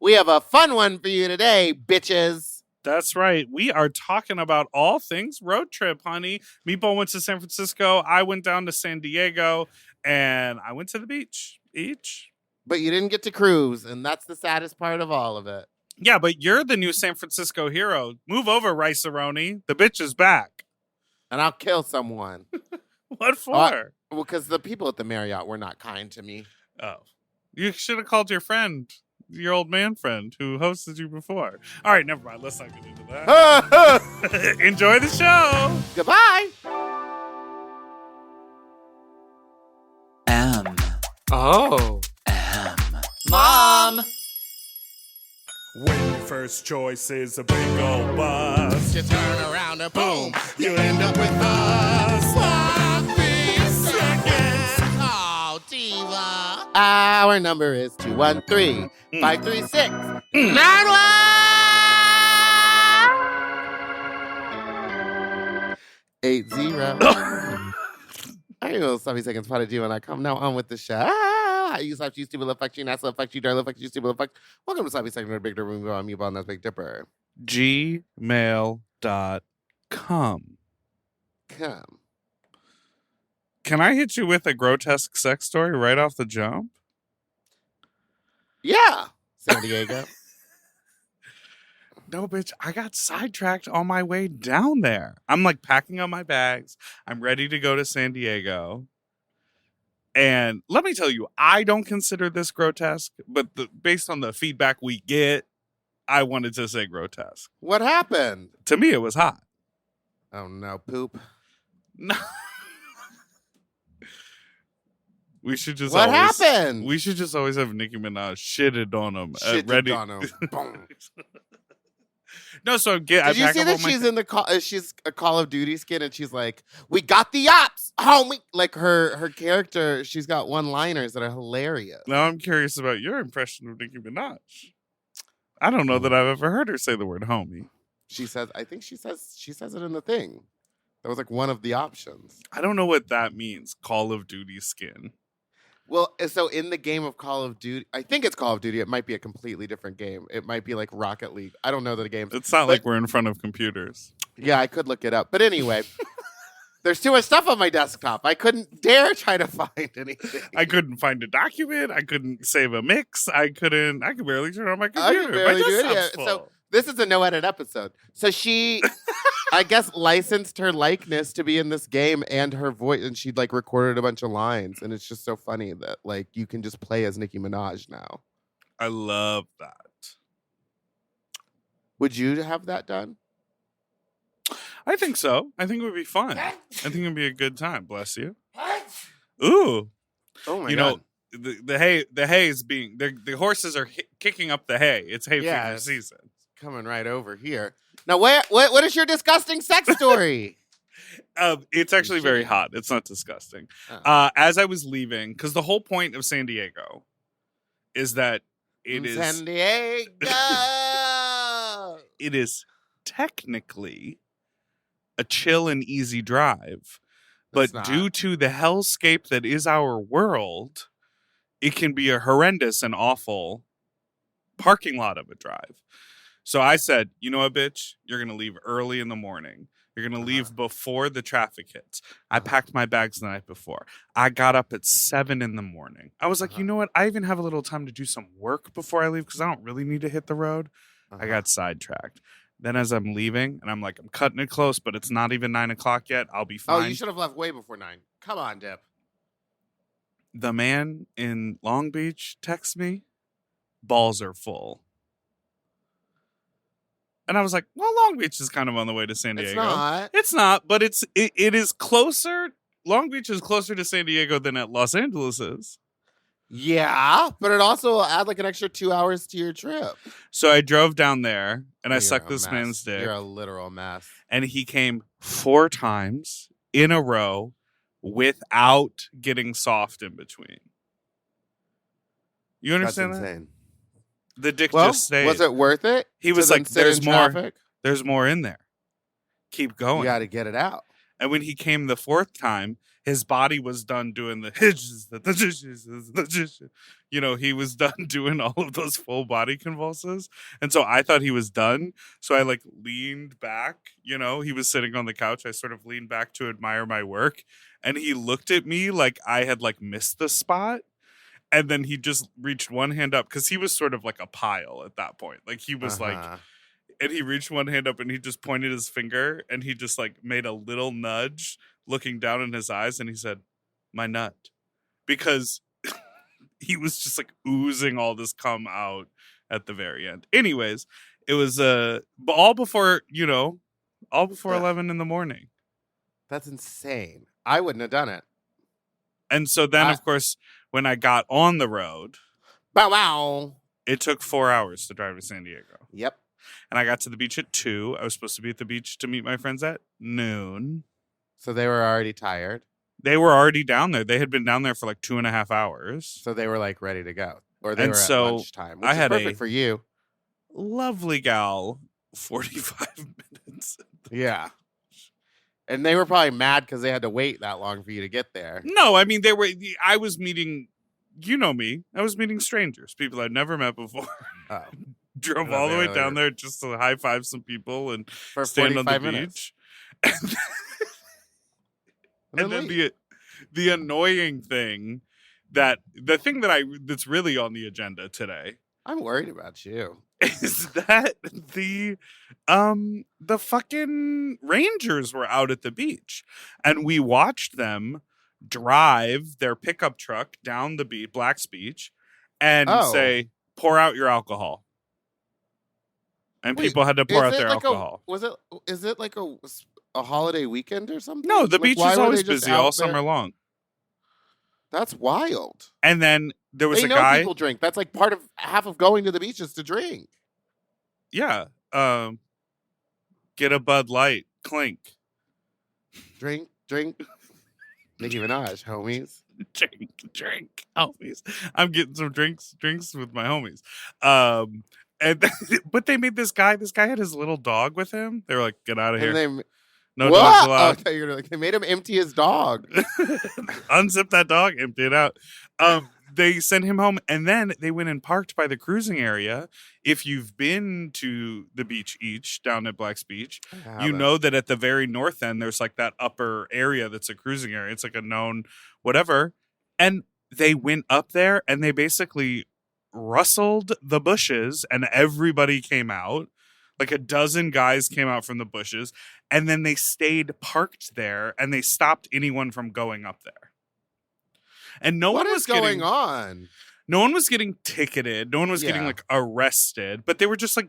We have a fun one for you today, bitches. That's right. We are talking about all things road trip, honey. Meatball went to San Francisco. I went down to San Diego, and I went to the beach each. But you didn't get to cruise, and that's the saddest part of all of it. Yeah, but you're the new San Francisco hero. Move over, Rice-A-Roni. The bitch is back. And I'll kill someone. What for? Well, because the people at the Marriott were not kind to me. Oh. You should have called your friend, your old man friend, who hosted you before. All right, never mind. Let's not get into that. Enjoy the show. Goodbye. Oh. Mom. When your first choice is a big old bus, You turn around and boom, you end up with us. Sloppy seconds. Oh, diva. Our number is 213-536-9180. I know Sloppy Seconds Pot of Diva, and I come now on with the show. I use you stupid little fuck you, nice little fuck you, dirty little fuck you, stupid little fuck. Welcome to Sloppy Seconds, Big Dipper. We on Meatball, and that's Big Dipper. gmail.com. Come. Can I hit you with a grotesque sex story right off the jump? Yeah. San Diego. No, bitch, I got sidetracked on my way down there. I'm like packing up my bags. I'm ready to go to San Diego. And let me tell you, I don't consider this grotesque, but based on the feedback we get, I wanted to say grotesque. What happened? To me, it was hot. Oh, no. Poop. No. We should just What happened? We should just always have Nicki Minaj shitted on him. Shitted on him. Boom. No, so Did you see that she's in the she's a Call of Duty skin and she's like, "We got the ops, homie." Like her character, she's got one-liners that are hilarious. Now I'm curious about your impression of Nicki Minaj. I don't know that I've ever heard her say the word homie. She says it in the thing. That was like one of the options. I don't know what that means. Call of Duty skin. Well, so in the game of Call of Duty, I think it's Call of Duty. It might be a completely different game. It might be like Rocket League. I don't know the game. It's not like we're in front of computers. Yeah, I could look it up. But anyway, there's too much stuff on my desktop. I couldn't dare try to find anything. I couldn't find a document. I couldn't save a mix. I could barely turn on my I computer. could barely do it. My Yeah. desktop's full. So this is a no-edit episode. So she, I guess, licensed her likeness to be in this game and her voice, and she'd like recorded a bunch of lines, and it's just so funny that like you can just play as Nicki Minaj now. I love that. Would you have that done? I think so. I think it would be fun. I think it would be a good time. Bless you. Ooh. Oh my you god! know, the hay is being the horses are kicking up the hay. It's hay fever it's season. Coming right over here. Now, what is your disgusting sex story? It's actually very hot. It's not disgusting. As I was leaving, because the whole point of San Diego is that it is San Diego. It is technically a chill and easy drive, but due to the hellscape that is our world, it can be a horrendous and awful parking lot of a drive. So I said, you know what, bitch? You're going to leave early in the morning. You're going to leave before the traffic hits. I packed my bags the night before. I got up at 7 in the morning. I was like, you know what? I even have a little time to do some work before I leave because I don't really need to hit the road. I got sidetracked. Then as I'm leaving, and I'm like, I'm cutting it close, but it's not even 9 o'clock yet. I'll be fine. Oh, you should have left way before 9. Come on, Dip. The man in Long Beach texts me, balls are full. And I was like, well, Long Beach is kind of on the way to San Diego. It's not, but it is closer. Long Beach is closer to San Diego than Los Angeles is. Yeah, but it also will add like an extra 2 hours to your trip. So I drove down there and I sucked this man's dick. You're a literal mess. And he came 4 times in a row without getting soft in between. You understand That's that? insane. The dick just stayed. Was it worth it? He was like, there's more. There's more in there. Keep going. You got to get it out. And when he came the 4th time, his body was done doing the he was done doing all of those full body convulses. And so I thought he was done. So I like leaned back, he was sitting on the couch. I sort of leaned back to admire my work. And he looked at me like I had like missed the spot. And then he just reached one hand up because he was sort of like a pile at that point. Like he was like, and he reached one hand up and he just pointed his finger and he just like made a little nudge looking down in his eyes. And he said, my nut, because he was just like oozing all this cum out at the very end. Anyways, it was all before 11 in the morning. That's insane. I wouldn't have done it. And so then, of course, when I got on the road, bow wow, it took 4 hours to drive to San Diego. Yep. And I got to the beach at 2. I was supposed to be at the beach to meet my friends at noon. So they were already tired. They were already down there. They had been down there for like 2.5 hours. So they were like ready to go. Or they were at lunchtime, which I is had perfect for you. Lovely gal, 45 minutes. Yeah. And they were probably mad because they had to wait that long for you to get there. No, I mean, I was meeting, me, I was meeting strangers, people I'd never met before. Oh. Drove all the way down there just to high five some people and stand on the beach. And then the annoying thing that's really on the agenda today. I'm worried about you. Is that the fucking Rangers were out at the beach and we watched them drive their pickup truck down the beach, Black's Beach, and say, pour out your alcohol. And people had to pour out their alcohol. Is it like a holiday weekend or something? No, the beach is always busy all summer long. That's wild. And then there was a guy. People drink. That's like half of going to the beach is to drink. Yeah. Get a Bud Light. Clink. Drink. Nicki Minaj, homies. Drink, homies. I'm getting some drinks with my homies. But they made this guy had his little dog with him. They were like, get out of here. No dogs allowed. Oh, you're like, they made him empty his dog. Unzip that dog, empty it out. They sent him home, and then they went and parked by the cruising area. If you've been to the beach down at Black's Beach, you know that at the very north end, there's like that upper area that's a cruising area. It's like a known whatever. And they went up there, and they basically rustled the bushes, and everybody came out. Like a dozen guys came out from the bushes, and then they stayed parked there, and they stopped anyone from going up there. And no one was going on. No one was getting ticketed. No one was getting like arrested. But they were just like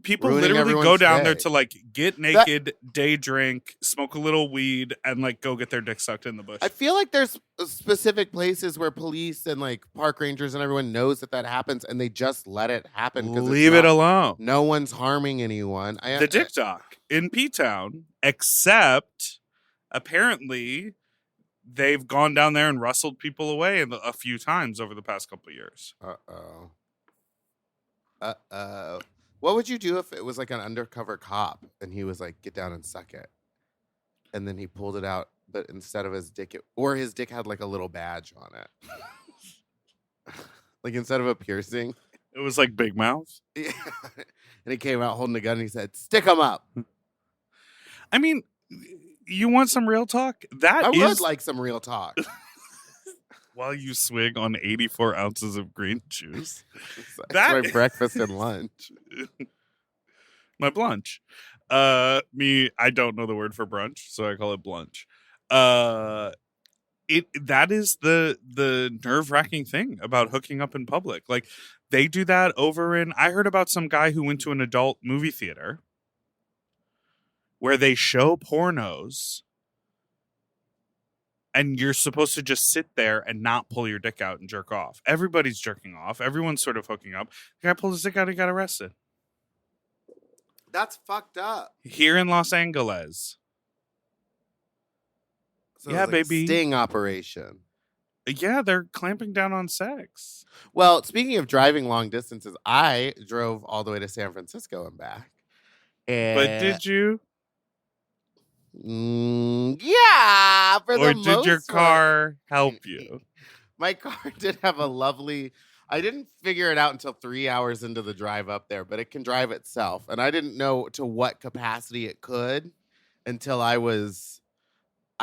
people literally go down there to like get naked, day drink, smoke a little weed, and like go get their dick sucked in the bush. I feel like there's specific places where police and like park rangers and everyone knows that happens, and they just let it happen. Leave it alone. No one's harming anyone. The Dick Dock in P-Town, except apparently they've gone down there and rustled people away a few times over the past couple of years. What would you do if it was like an undercover cop and he was like, get down and suck it? And then he pulled it out, but instead of his dick, his dick had like a little badge on it. Like instead of a piercing. It was like Big Mouth. Yeah. And he came out holding a gun and he said, stick him up. I mean, you want some real talk? I would like some real talk. While you swig on 84 ounces of green juice. That's my breakfast and lunch. My blunch. I don't know the word for brunch, so I call it blunch. That is the nerve-wracking thing about hooking up in public. Like, they do that I heard about some guy who went to an adult movie theater where they show pornos and you're supposed to just sit there and not pull your dick out and jerk off. Everybody's jerking off. Everyone's sort of hooking up. The guy pulled his dick out and got arrested. That's fucked up. Here in Los Angeles. So yeah, baby. Sting operation. Yeah, they're clamping down on sex. Well, speaking of driving long distances, I drove all the way to San Francisco and back. But did you? Yeah, for the Or most did your part. car help you? My car did have a lovely. I didn't figure it out until 3 hours into the drive up there, but it can drive itself, and I didn't know to what capacity it could until I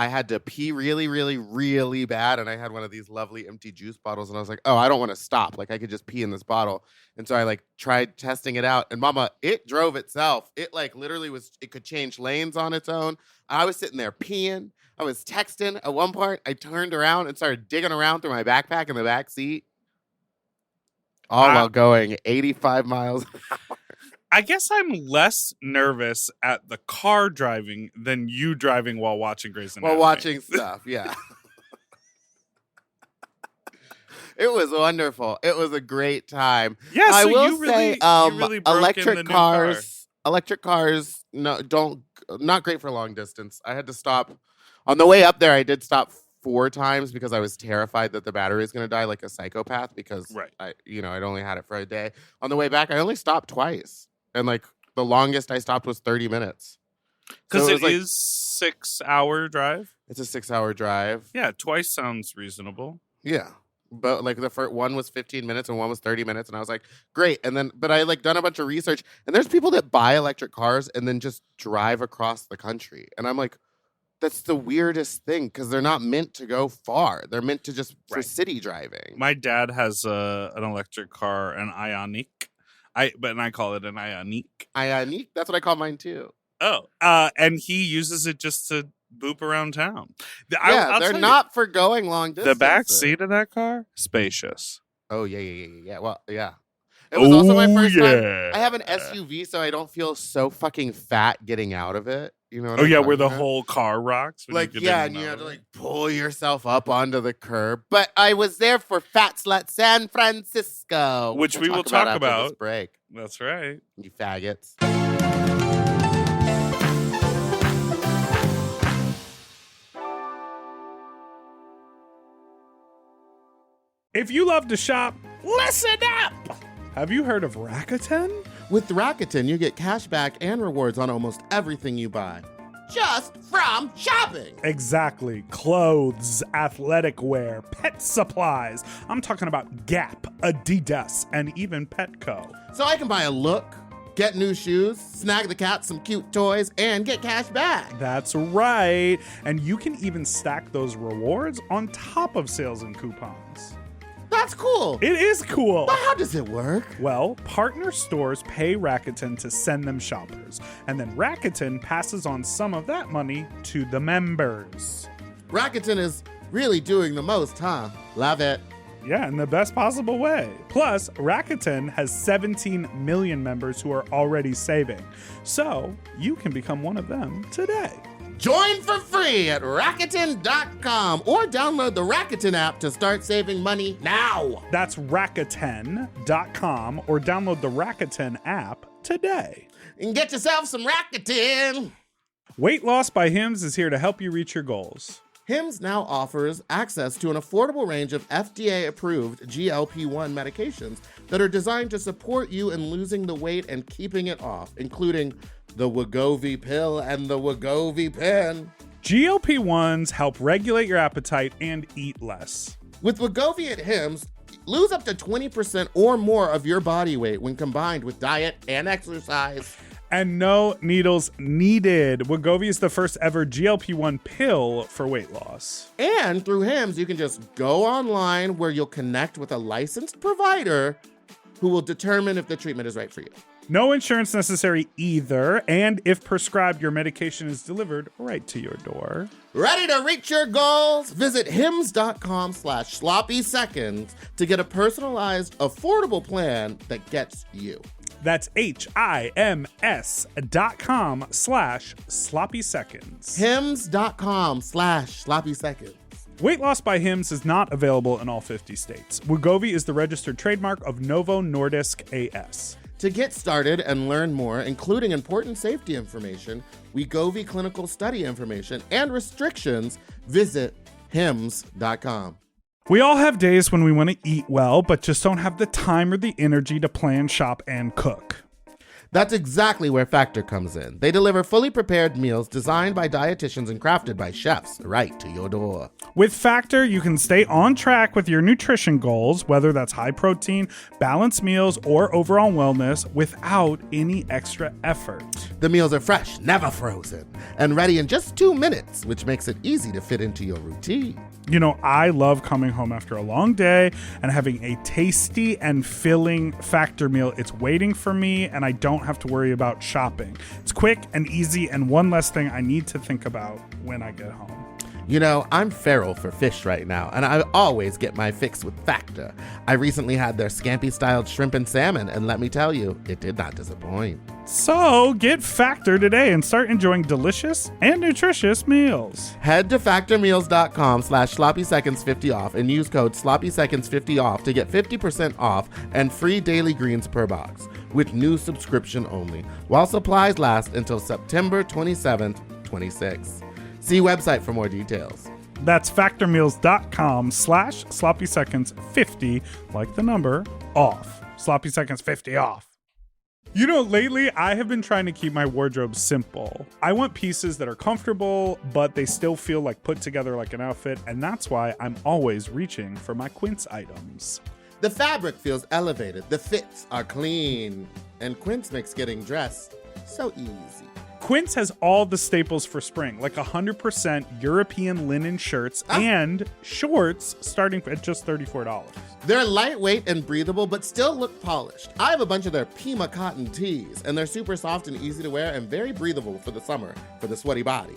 had to pee really, really, really bad. And I had one of these lovely empty juice bottles. And I was like, oh, I don't want to stop. Like, I could just pee in this bottle. And so I like tried testing it out. And mama, it drove itself. It like literally it could change lanes on its own. I was sitting there peeing. I was texting. At one point, I turned around and started digging around through my backpack in the back seat. All while going 85 miles an hour. I guess I'm less nervous at the car driving than you driving while watching Grey's Anatomy. While watching stuff, yeah. It was wonderful. It was a great time. Yeah, I so will you say, really broke electric in the new cars. Electric cars, not great for long distance. I had to stop on the way up there. I did stop 4 times because I was terrified that the battery was going to die like a psychopath. Because I'd only had it for a day. On the way back, I only stopped twice. And like the longest I stopped was 30 minutes. Because so it is 6-hour drive. It's a 6-hour drive. Yeah, twice sounds reasonable. Yeah. But like the first one was 15 minutes and one was 30 minutes. And I was like, great. And then, but I like done a bunch of research and there's people that buy electric cars and then just drive across the country. And I'm like, that's the weirdest thing because they're not meant to go far. They're meant to just for city driving. My dad has an electric car, an Ioniq. I call it an Ioniq. Ioniq? That's what I call mine too. Oh, and he uses it just to boop around town. I'll they're not for going long distance. The back seat of that car, spacious. Oh, yeah. Well, yeah. It was also my first time. I have an SUV, so I don't feel so fucking fat getting out of it. You know what I'm where the about? whole car rocks. Like, yeah, and you have to like pull yourself up onto the curb. But I was there for Fat Slut San Francisco. Which we will talk about after this break. That's right. You faggots. If you love to shop, listen up! Have you heard of Rakuten? With Rakuten, you get cash back and rewards on almost everything you buy. Just from shopping. Exactly. Clothes, athletic wear, pet supplies. I'm talking about Gap, Adidas, and even Petco. So I can buy a look, get new shoes, snag the cat some cute toys, and get cash back. That's right. And you can even stack those rewards on top of sales and coupons. That's cool. It is cool. But how does it work? Well, partner stores pay Rakuten to send them shoppers, and then Rakuten passes on some of that money to the members. Rakuten is really doing the most, huh? Love it. Yeah, in the best possible way. Plus, Rakuten has 17 million members who are already saving. So, you can become one of them today. Join for free at Rakuten.com or download the Rakuten app to start saving money now. That's Rakuten.com or download the Rakuten app today. And get yourself some Rakuten. Weight Loss by Hims is here to help you reach your goals. Hims now offers access to an affordable range of FDA-approved GLP-1 medications that are designed to support you in losing the weight and keeping it off, including the Wegovy pill and the Wegovy pen. GLP-1s help regulate your appetite and eat less. With Wegovy at Hims, lose up to 20% or more of your body weight when combined with diet and exercise. And no needles needed. Wegovy is the first ever GLP-1 pill for weight loss. And through Hims, you can just go online where you'll connect with a licensed provider who will determine if the treatment is right for you. No insurance necessary either, and if prescribed, your medication is delivered right to your door. Ready to reach your goals? Visit hims.com/sloppy seconds to get a personalized, affordable plan that gets you. That's HIMS.com/sloppy seconds. hims.com/sloppy seconds. Weight Loss by Hims is not available in all 50 states. Wegovy is the registered trademark of Novo Nordisk AS. To get started and learn more, including important safety information, Wegovy clinical study information, and restrictions, visit hims.com. We all have days when we want to eat well, but just don't have the time or the energy to plan, shop, and cook. That's exactly where Factor comes in. They deliver fully prepared meals designed by dietitians and crafted by chefs right to your door. With Factor, you can stay on track with your nutrition goals, whether that's high protein, balanced meals, or overall wellness, without any extra effort. The meals are fresh, never frozen, and ready in just 2 minutes, which makes it easy to fit into your routine. You know, I love coming home after a long day and having a tasty and filling Factor meal. It's waiting for me, and I don't have to worry about shopping. It's quick and easy, and one less thing I need to think about when I get home. You know, I'm feral for fish right now, and I always get my fix with Factor. I recently had their scampi-styled shrimp and salmon, and let me tell you, it did not disappoint. So get Factor today and start enjoying delicious and nutritious meals. Head to factormeals.com/sloppyseconds50 off and use code sloppyseconds50 off to get 50% off and free daily greens per box with new subscription only, while supplies last until September 27th, 26. See website for more details. That's factormeals.com/sloppyseconds50, like the number, off. Sloppy Seconds 50 off. You know, lately I have been trying to keep my wardrobe simple. I want pieces that are comfortable, but they still feel like put together like an outfit, and that's why I'm always reaching for my Quince items. The fabric feels elevated, the fits are clean, and Quince makes getting dressed so easy. Quince has all the staples for spring, like 100% European linen shirts and shorts starting at just $34. They're lightweight and breathable, but still look polished. I have a bunch of their Pima cotton tees, and they're super soft and easy to wear and very breathable for the summer, for the sweaty body.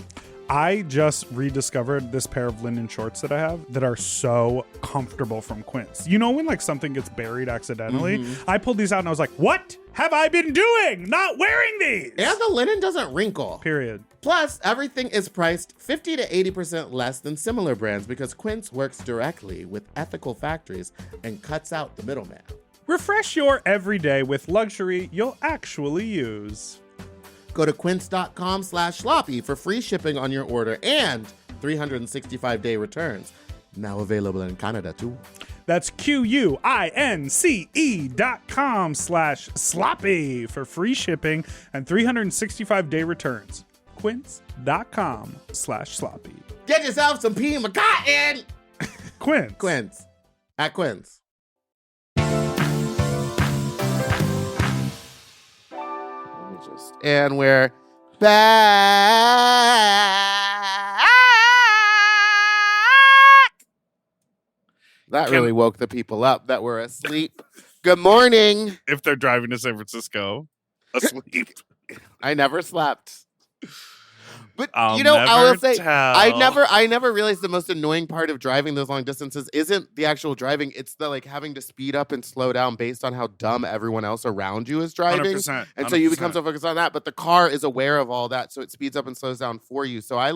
I just rediscovered this pair of linen shorts that I have that are so comfortable from Quince. You know when like something gets buried accidentally? Mm-hmm. I pulled these out and I was like, what have I been doing? Not wearing these! And the linen doesn't wrinkle. Period. Plus, everything is priced 50 to 80% less than similar brands because Quince works directly with ethical factories and cuts out the middleman. Refresh your everyday with luxury you'll actually use. Go to quince.com/sloppy for free shipping on your order and 365-day returns. Now available in Canada, too. That's QUINCE.com/sloppy for free shipping and 365-day returns. Quince.com/sloppy. Get yourself some Pima cotton! Quince. Quince. At Quince. And we're back. That really woke the people up that were asleep. Good morning. If they're driving to San Francisco, asleep. I never slept. But I will say, tell. I never realized the most annoying part of driving those long distances isn't the actual driving. It's the like having to speed up and slow down based on how dumb everyone else around you is driving. 100%, and so you become so focused on that. But the car is aware of all that, so it speeds up and slows down for you. So I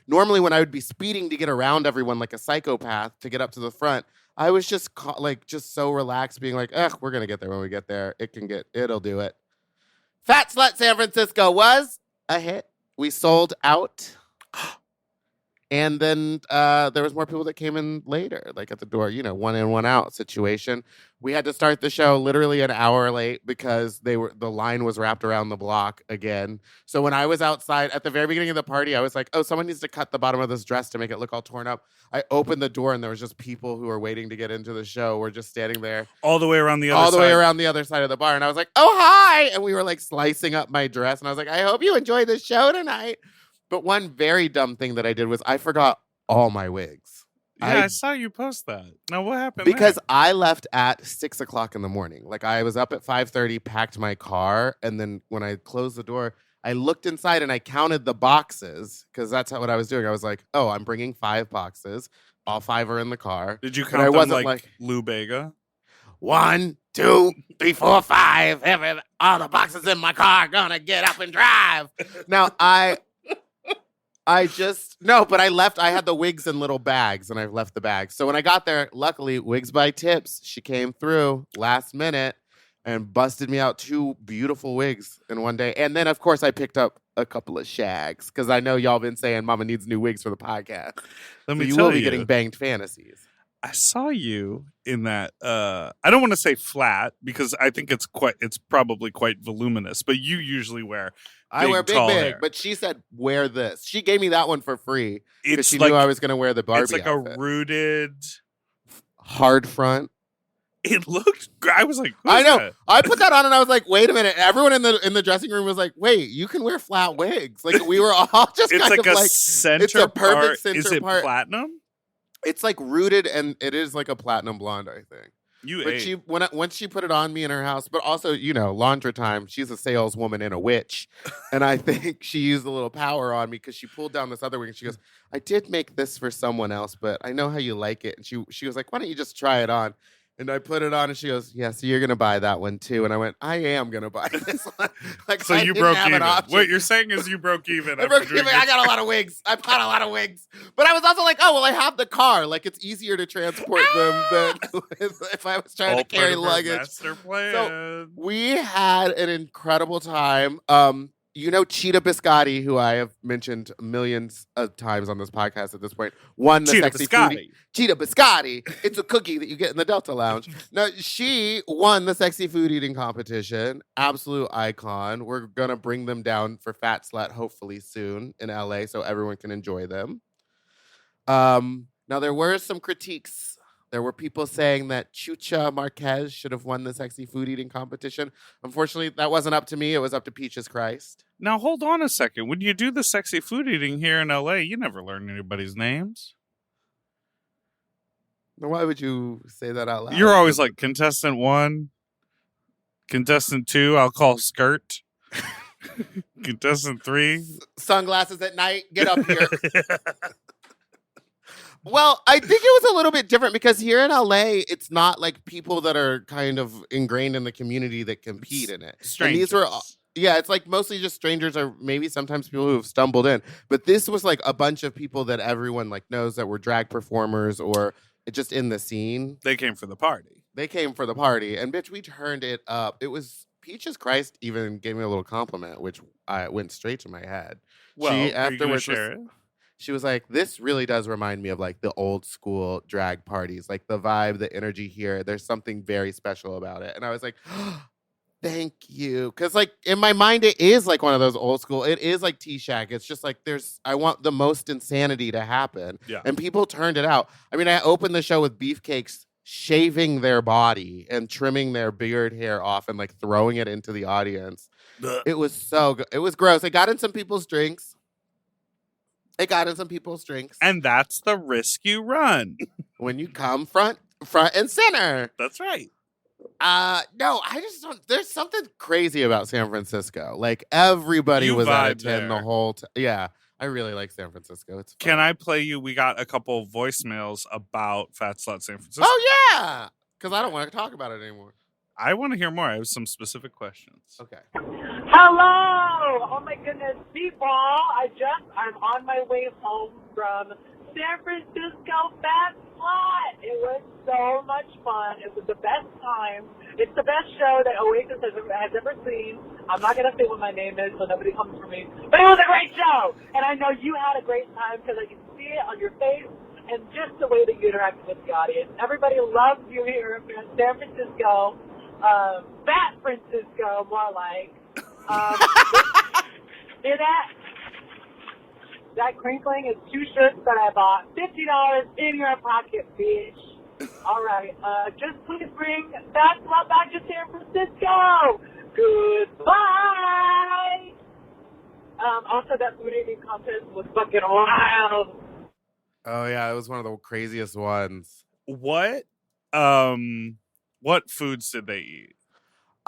normally when I would be speeding to get around everyone like a psychopath to get up to the front, I was just just so relaxed, being like, we're gonna get there when we get there. It'll do it. Fat Slut San Francisco was a hit. We sold out, and then there was more people that came in later, like at the door, one in, one out situation. We had to start the show literally an hour late because the line was wrapped around the block again. So when I was outside at the very beginning of the party, I was like, oh, someone needs to cut the bottom of this dress to make it look all torn up. I opened the door and there was just people who were waiting to get into the show. We're just standing there. All the way around the other side of the bar. And I was like, oh, hi. And we were like slicing up my dress. And I was like, I hope you enjoy the show tonight. But one very dumb thing that I did was I forgot all my wigs. Yeah, I saw you post that. Now, what happened? Because I left at 6 o'clock in the morning. Like I was up at 5:30, packed my car. And then when I closed the door, I looked inside and I counted the boxes because that's what I was doing. I was like, oh, I'm bringing 5 boxes. All 5 are in the car. Did you count them like Lou Bega? 1, 2, 3, 4, 5. All the boxes in my car gonna get up and drive. Now, but I left. I had the wigs in little bags, and I left the bags. So when I got there, luckily, Wigs by Tips, she came through last minute and busted me out 2 beautiful wigs in one day. And then, of course, I picked up a couple of shags because I know y'all been saying Mama needs new wigs for the podcast. Let me you tell will be getting banged fantasies. I saw you in that. I don't want to say flat because I think it's probably quite voluminous. But you usually wear I wear tall big, hair. but she said wear this. She gave me that one for free because It's she like knew I was going to wear the Barbie it's like outfit. a rooted Hard front. It looked. I was like, I know. That? I put that on and I was like, wait a minute. Everyone in the dressing room was like, wait, you can wear flat wigs. Like we were all just It's kind like of a like center it's a perfect part. center Is it part. platinum? It's like rooted and it is like a platinum blonde, I think. But ate. once she put it on me in her house, but also, laundry time, she's a saleswoman and a witch. And I think she used a little power on me because she pulled down this other wig and she goes, I did make this for someone else, but I know how you like it. And she was like, why don't you just try it on? And I put it on and she goes, yeah, so you're going to buy that one too. And I went, I am going to buy this one. Like, so you didn't broke have even. an option. What you're saying is you broke even. I broke even. I got a lot of wigs. I bought a lot of wigs. But I was also like, oh, well, I have the car. Like, it's easier to transport them than if I was trying to carry luggage. Master plan. So we had an incredible time. Cheetah Biscotti, who I have mentioned millions of times on this podcast at this point, won the Cheetah sexy Biscotti. foodie. Cheetah Biscotti. It's a cookie that you get in the Delta Lounge. No, she won the sexy food eating competition. Absolute icon. We're gonna bring them down for Fat Slut hopefully soon in LA so everyone can enjoy them. Now there were some critiques. There were people saying that Chucha Marquez should have won the sexy food eating competition. Unfortunately, that wasn't up to me. It was up to Peaches Christ. Now, hold on a second. When you do the sexy food eating here in LA, you never learn anybody's names. Why would you say that out loud? You're always like, contestant 1, contestant 2, I'll call Skirt. Contestant 3. Sunglasses at night, get up here. Well, I think it was a little bit different because here in LA, it's not like people that are kind of ingrained in the community that compete in it. Strangers. And it's like mostly just strangers or maybe sometimes people who have stumbled in. But this was like a bunch of people that everyone like knows that were drag performers or just in the scene. They came for the party. And bitch, we turned it up. It was Peaches Christ even gave me a little compliment, which went straight to my head. Well, she afterwards share it? She was like, this really does remind me of like the old school drag parties, like the vibe, the energy here. There's something very special about it. And I was like, thank you. Because like in my mind, it is like one of those old school. It is like T-Shack. It's just like I want the most insanity to happen. Yeah. And people turned it out. I mean, I opened the show with Beefcakes shaving their body and trimming their beard hair off and like throwing it into the audience. It was so good. It was gross. It got in some people's drinks. And that's the risk you run. When you come front and center. That's right. No, I just don't. There's something crazy about San Francisco. Like everybody was out of 10 the whole time. Yeah, I really like San Francisco. It's fun. Can I play you? We got a couple of voicemails about Fat Slut San Francisco. Oh, yeah. Because I don't want to talk about it anymore. I want to hear more. I have some specific questions. Okay. Hello! Oh my goodness, people! I'm on my way home from San Francisco Fat Slut. It was so much fun. It was the best time. It's the best show that Oasis has ever seen. I'm not going to say what my name is so nobody comes for me. But it was a great show! And I know you had a great time because I can see it on your face and just the way that you interacted with the audience. Everybody loves you here in San Francisco. Fat Francisco, more like. Hear that? That crinkling is 2 shirts that I bought. $50 in your pocket, bitch. All right. Just please bring Fat Slut back to San Francisco. Goodbye. Also, that food eating contest was fucking wild. Oh yeah, it was one of the craziest ones. What foods did they eat?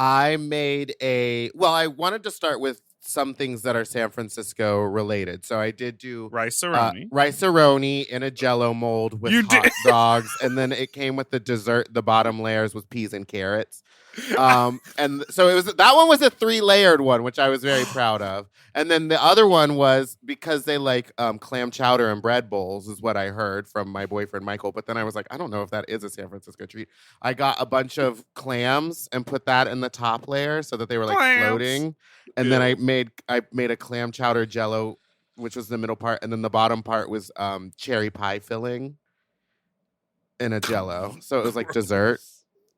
I made I wanted to start with some things that are San Francisco related. So I did do rice-a-roni in a Jell-O mold with hot dogs, and then it came with the dessert. The bottom layers with peas and carrots. And so that one was a 3-layered one, which I was very proud of. And then the other one was because they like clam chowder and bread bowls is what I heard from my boyfriend Michael. But then I was like, I don't know if that is a San Francisco treat. I got a bunch of clams and put that in the top layer so that they were like floating. And then I made a clam chowder Jell-O, which was the middle part, and then the bottom part was cherry pie filling. in a Jello, so it was like dessert.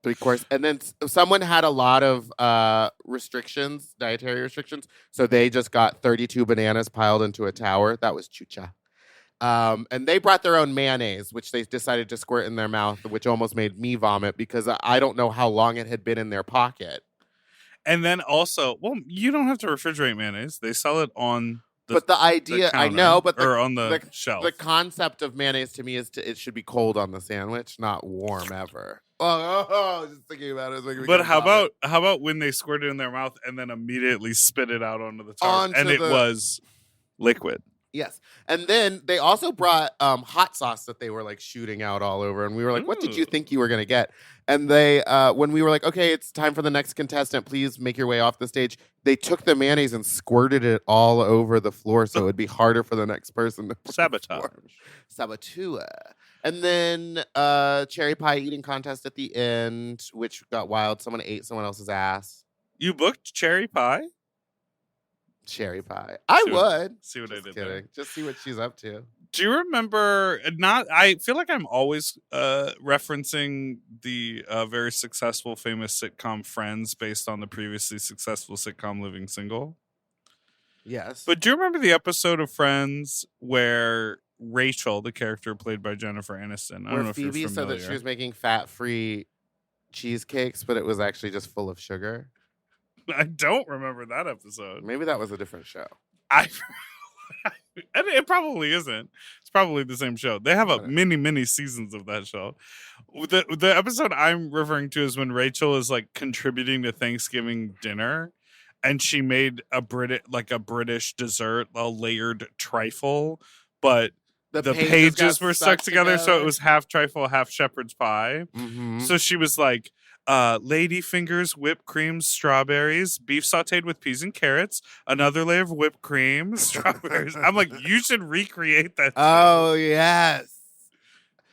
3 course, and then someone had a lot of restrictions, dietary restrictions, so they just got 32 bananas piled into a tower. That was chucha. And they brought their own mayonnaise, which they decided to squirt in their mouth, which almost made me vomit because I don't know how long it had been in their pocket. And then also, well, you don't have to refrigerate mayonnaise. They sell it on but the idea, I know, but or on the shelf. The concept of mayonnaise to me is it should be cold on the sandwich, not warm ever. Oh, just thinking about it. But how about when they squirt it in their mouth and then immediately spit it out onto the tart, and it was liquid. Yes, and then they also brought hot sauce that they were like shooting out all over, and we were like, "What did you think you were gonna get?" And they, when we were like, "Okay, it's time for the next contestant, please make your way off the stage," they took the mayonnaise and squirted it all over the floor, so it would be harder for the next person to saboteur. And then cherry pie eating contest at the end, which got wild. Someone ate someone else's ass. You booked cherry pie? Cherry pie. I would. See what I did kidding. there. Just see what she's up to. Do you remember, I feel like I'm always referencing the very successful, famous sitcom Friends based on the previously successful sitcom Living Single? Yes. But do you remember the episode of Friends where Rachel, the character played by Jennifer Aniston, I don't know if you're familiar. Phoebe said that she was making fat-free cheesecakes, but it was actually just full of sugar? I don't remember that episode. Maybe that was a different show. And it probably isn't. It's probably the same show. They have many seasons of that show. The episode I'm referring to is when Rachel is like contributing to Thanksgiving dinner, and she made a British dessert, a layered trifle, but the pages were stuck together, so it was half trifle, half shepherd's pie. Mm-hmm. So she was like, lady fingers, whipped cream, strawberries, beef sauteed with peas and carrots, another layer of whipped cream, strawberries. I'm like, you should recreate that. Oh, yes.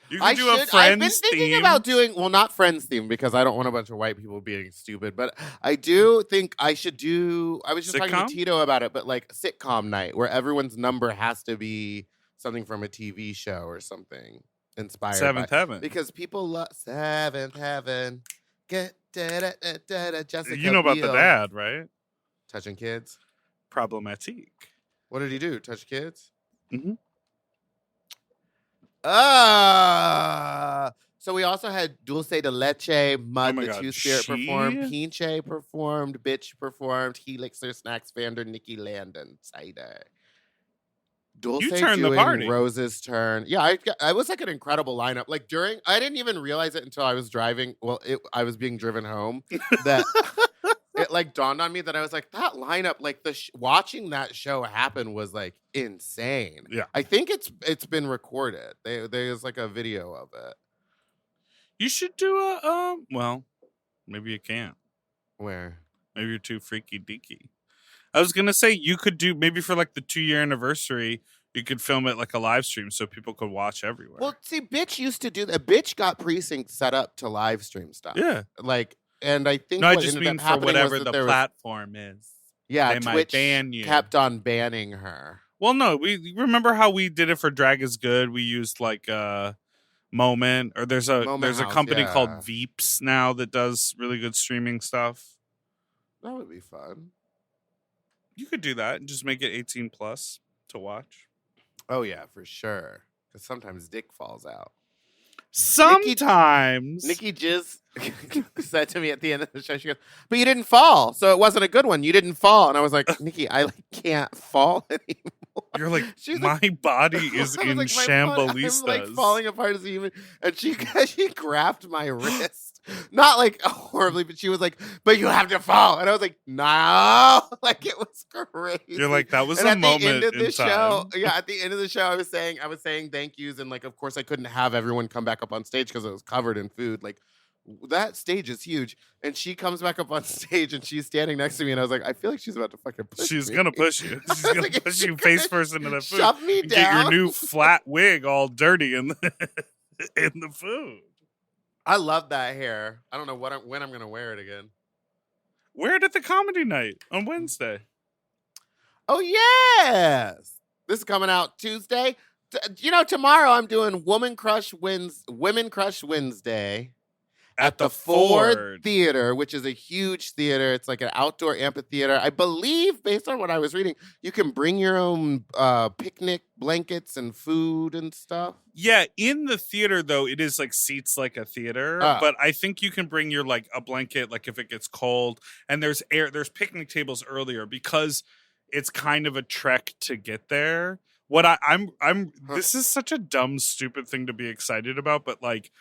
You can do a Friends I've been thinking about doing, well, not Friends theme because I don't want a bunch of white people being stupid, but I do think I should do, I was just talking to Tito about it, but like sitcom night where everyone's number has to be something from a TV show or something inspired Seventh Heaven. Because people love Seventh Heaven. Jessica You know about Biel. the dad, right? Touching kids. Problematique. What did he do? Touch kids? Mm-hmm. So we also had Dulce de Leche, Mud the Two-Spirit performed, Pinche performed, Bitch performed, Helixer, Snacks, Vander, Nikki Landon, Cider. Dulce doing the party. Rose's turn. Yeah, I was like an incredible lineup. Like I didn't even realize it until I was driving. Well, I was being driven home. That it like dawned on me that I was like, that lineup, like watching that show happen was like insane. Yeah, I think it's been recorded. There's like a video of it. You should do a well, maybe you can't. Where? Maybe you're too freaky deaky. I was gonna say you could do maybe for like the 2-year anniversary, you could film it like a live stream so people could watch everywhere. Well, see, Bitch used to do that. Bitch got Precinct set up to live stream stuff. Yeah, like, and I think I what just ended mean up for happening whatever was the that platform is. Yeah, they Twitch might ban you. Kept on banning her. Well, no, we remember how we did it for Drag is Good. We used like Moment, or there's a company called Veeps now that does really good streaming stuff. That would be fun. You could do that and just make it 18 plus to watch. Oh yeah, for sure. Because sometimes dick falls out. Sometimes Nikki Jizz said to me at the end of the show, she goes, "But you didn't fall, so it wasn't a good one. You didn't fall." And I was like, "Nikki, I can't fall anymore." You're like, she's my body is in shambles. I'm like falling apart as a human. And she grabbed my wrist. Not like horribly, but she was like, "But you have to fall." And I was like, "No." Like it was crazy. You're like, that was and a at moment the end of the in show. time. Yeah, at the end of the show, I was saying thank yous, and like of course I couldn't have everyone come back up on stage because it was covered in food. Like that stage is huge. And she comes back up on stage and she's standing next to me, and I was like, I feel like she's about to fucking push me. She's gonna push you. She's gonna like, push you face first into the food. Shove me down. Get your new flat wig all dirty in the food. I love that hair. I don't know when I'm gonna wear it again. Wear it at the comedy night on Wednesday. Oh yes, this is coming out Tuesday. Tomorrow I'm doing Women Crush Wednesday At the Ford Ford Theater, which is a huge theater. It's like an outdoor amphitheater. I believe, based on what I was reading, you can bring your own picnic blankets and food and stuff. Yeah, in the theater though, it is like seats like a theater, but I think you can bring your like a blanket, like if it gets cold. And there's picnic tables earlier because it's kind of a trek to get there. This is such a dumb, stupid thing to be excited about, but like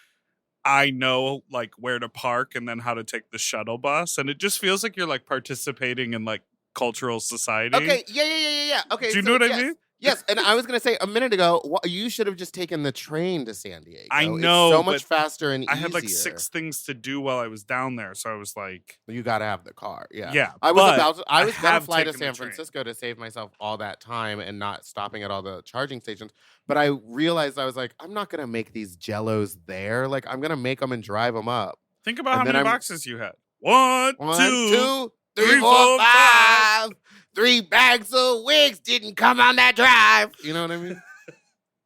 I know like where to park and then how to take the shuttle bus, and it just feels like you're like participating in like cultural society. Okay, yeah. Okay, do you know what I mean? Yes, and I was going to say a minute ago, you should have just taken the train to San Diego. I know, it's so much faster and easier. I had like 6 things to do while I was down there, so I was like, you got to have the car. Yeah. Yeah. I was going to fly to taken the San train. Francisco to save myself all that time and not stopping at all the charging stations. But I realized I was like, I'm not going to make these jellos there. Like, I'm going to make them and drive them up. Think about And how then many boxes you had. One, 2, 3, 4, 5. 3 bags of wigs didn't come on that drive. You know what I mean?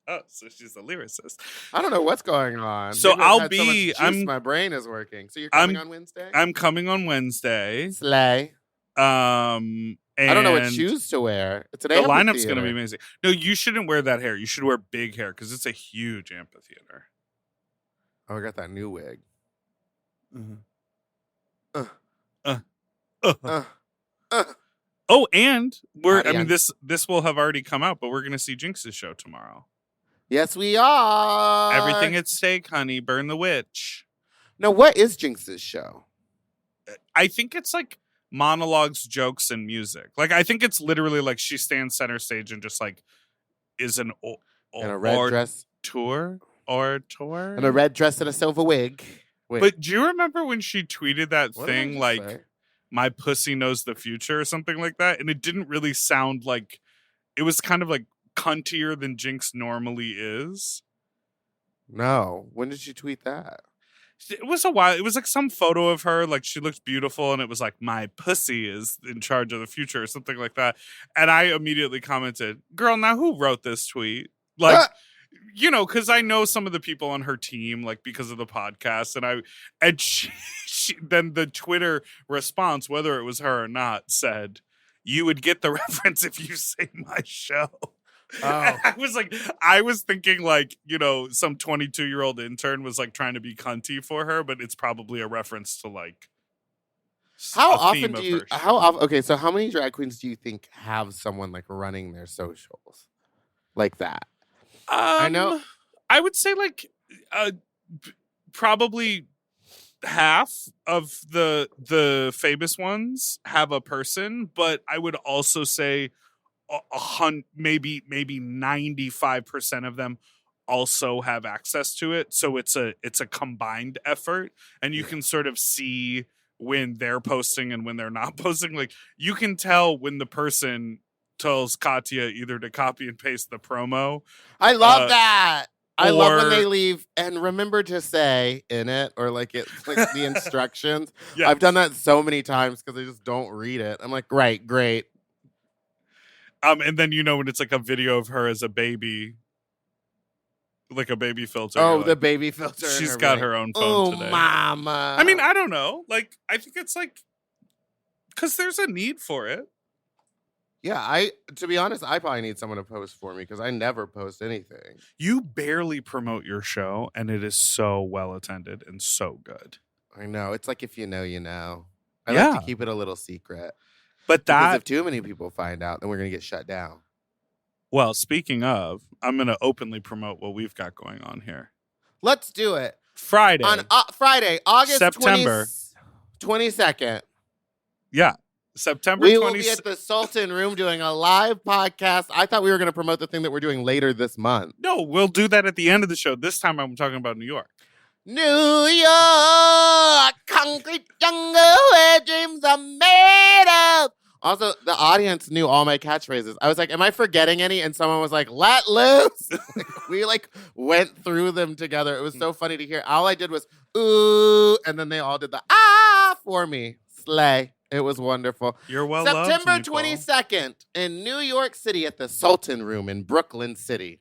Oh, so she's a lyricist. I don't know what's going on. So Maybe I've had so much juice, I'm my brain is working. So you're coming on Wednesday? I'm coming on Wednesday. Slay. And I don't know what shoes to wear. It's an the lineup's amphitheater. going to be amazing. No, you shouldn't wear that hair. You should wear big hair because it's a huge amphitheater. Oh, I got that new wig. Oh, and this will have already come out, but we're going to see Jinx's show tomorrow. Yes, we are. Everything at stake, honey. Burn the witch. No, what is Jinx's show? I think it's like monologues, jokes, and music. Like, I think it's literally like she stands center stage and just like is in a red dress tour and a red dress and a silver wig. Wait. But do you remember when she tweeted that What thing did I like just say? my pussy knows the future or something like that? And it didn't really sound like, it was kind of like cuntier than Jinx normally is. No. When did she tweet that? It was a while. It was like some photo of her, like she looked beautiful, and it was like, my pussy is in charge of the future or something like that. And I immediately commented, girl, now who wrote this tweet? Like, because I know some of the people on her team, like because of the podcast, and she then the Twitter response, whether it was her or not, said, "You would get the reference if you say my show." Oh. I was thinking like, some 22-year-old intern was like trying to be cunty for her, but it's probably a reference to like How a often theme do of you? her show. How often? Okay, so how many drag queens do you think have someone like running their socials like that? I know. I would say like probably half of the famous ones have a person, but I would also say maybe 95% of them also have access to it. So it's a combined effort, and you can sort of see when they're posting and when they're not posting. Like you can tell when the person tells Katya either to copy and paste the promo. I love that. I love when or- they leave and remember to say in it or like it's like the instructions. Yes. I've done that so many times because I just don't read it. I'm like, right, great. And then when it's like a video of her as a baby, like a baby filter. Oh, you're the like, baby filter. in she's her got ring. her own phone Oh, today. mama. I mean, I don't know. Like, I think it's like because there's a need for it. Yeah, to be honest, I probably need someone to post for me because I never post anything. You barely promote your show, and it is so well attended and so good. I know. It's like if you know, you know. I Yeah. like to keep it a little secret. But Because that, if too many people find out, then we're going to get shut down. well, speaking of, I'm going to openly promote what we've got going on here. Let's do it. Friday. On Friday, August September. 22nd. Yeah. September We 20th. will be at the Sultan Room doing a live podcast. I thought we were going to promote the thing that we're doing later this month. No, we'll do that at the end of the show. This time I'm talking about New York. New York, concrete jungle where dreams are made of. Also, the audience knew all my catchphrases. I was like, am I forgetting any? And someone was like, let loose. We went through them together. It was so funny to hear. All I did was, ooh, and then they all did the ah for me. Slay. It was wonderful. You're well loved, September Nicole. 22nd in New York City at the Sultan Room in Brooklyn City.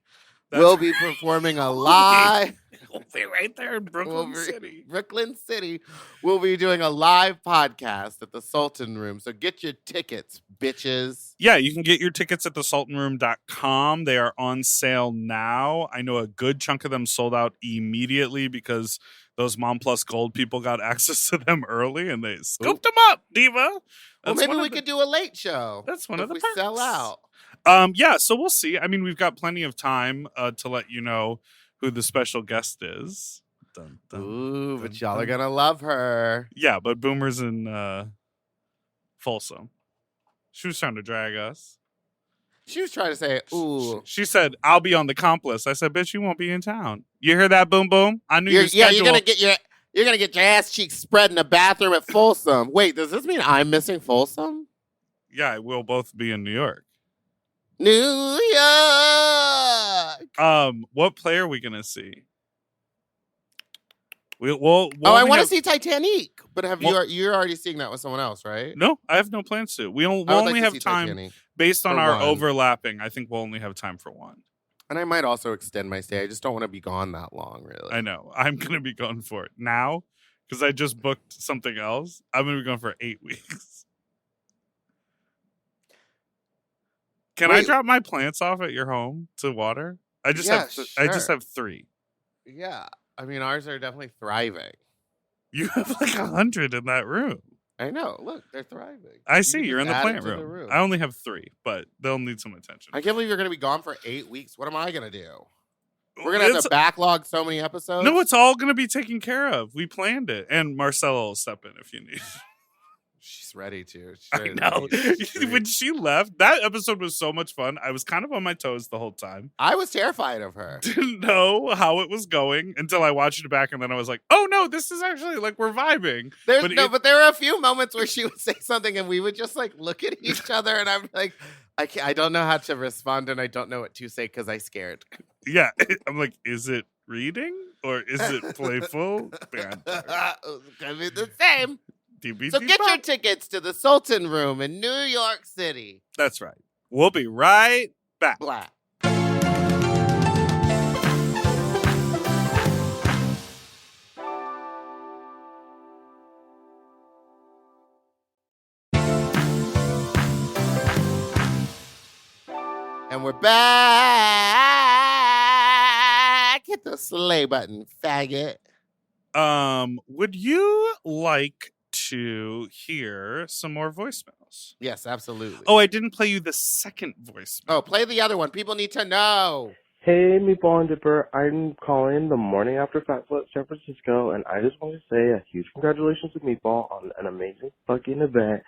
We'll be performing a live. We'll be right there in Brooklyn City. Brooklyn City. We'll be doing a live podcast at the Sultan Room. So get your tickets, bitches. Yeah, you can get your tickets at thesultanroom.com. They are on sale now. I know a good chunk of them sold out immediately because those Mom Plus Gold people got access to them early and they scooped them up, Diva. Well, maybe we could do a late show. That's one of the we perks. Sell out. Yeah, so we'll see. I mean, we've got plenty of time to let you know who the special guest is. Dun, dun, Ooh, dun, but y'all dun. are gonna love her. Yeah, but Boomer's in Folsom. She was trying to drag us. She was trying to say, ooh. She said, "I'll be on the accomplice." I said, "Bitch, you won't be in town." You hear that, Boom Boom? I knew your schedule. You're gonna get your ass cheeks spread in the bathroom at Folsom. Wait, does this mean I'm missing Folsom? Yeah, we'll both be in New York. New York. What play are we gonna see? We'll I only want to have- see Titanic, but you're already seeing that with someone else, right? No, I have no plans to. We'll I would only like to have see time Titanic. based on for our one. overlapping. I think we'll only have time for one. And I might also extend my stay. I just don't want to be gone that long, really. I know. I'm gonna be going for it now because I just booked something else. I'm gonna be going for 8 weeks. Can I Wait. drop my plants off at your home to water? I just have sure. 3. Yeah. I mean, ours are definitely thriving. You have like 100 in that room. I know. Look, they're thriving. I You see. can You're in just the add it plant to the room. I only have 3, but they'll need some attention. I can't believe you're going to be gone for 8 weeks. What am I going to do? We're going to have to backlog so many episodes? No, it's all going to be taken care of. We planned it. And Marcella will step in if you need. She's ready to. I know. When she left, that episode was so much fun. I was kind of on my toes the whole time. I was terrified of her. Didn't know how it was going until I watched it back, and then I was like, "Oh no, this is actually like we're vibing." But there were a few moments where she would say something, and we would just like look at each other, and I'm like, I don't know how to respond, and I don't know what to say because I scared. Yeah, I'm like, is it reading or is it playful? It's gonna be the same. So get your tickets to the Sultan Room in New York City. That's right. We'll be right back. Blah. And we're back. Hit the sleigh button, faggot. Would you like to hear some more voicemails? Yes, absolutely. Oh, I didn't play you the second voicemail. Oh, play the other one. People need to know. Hey, Meatball and Dipper. I'm calling the morning after Fat Flip San Francisco, and I just want to say a huge congratulations to Meatball on an amazing fucking event.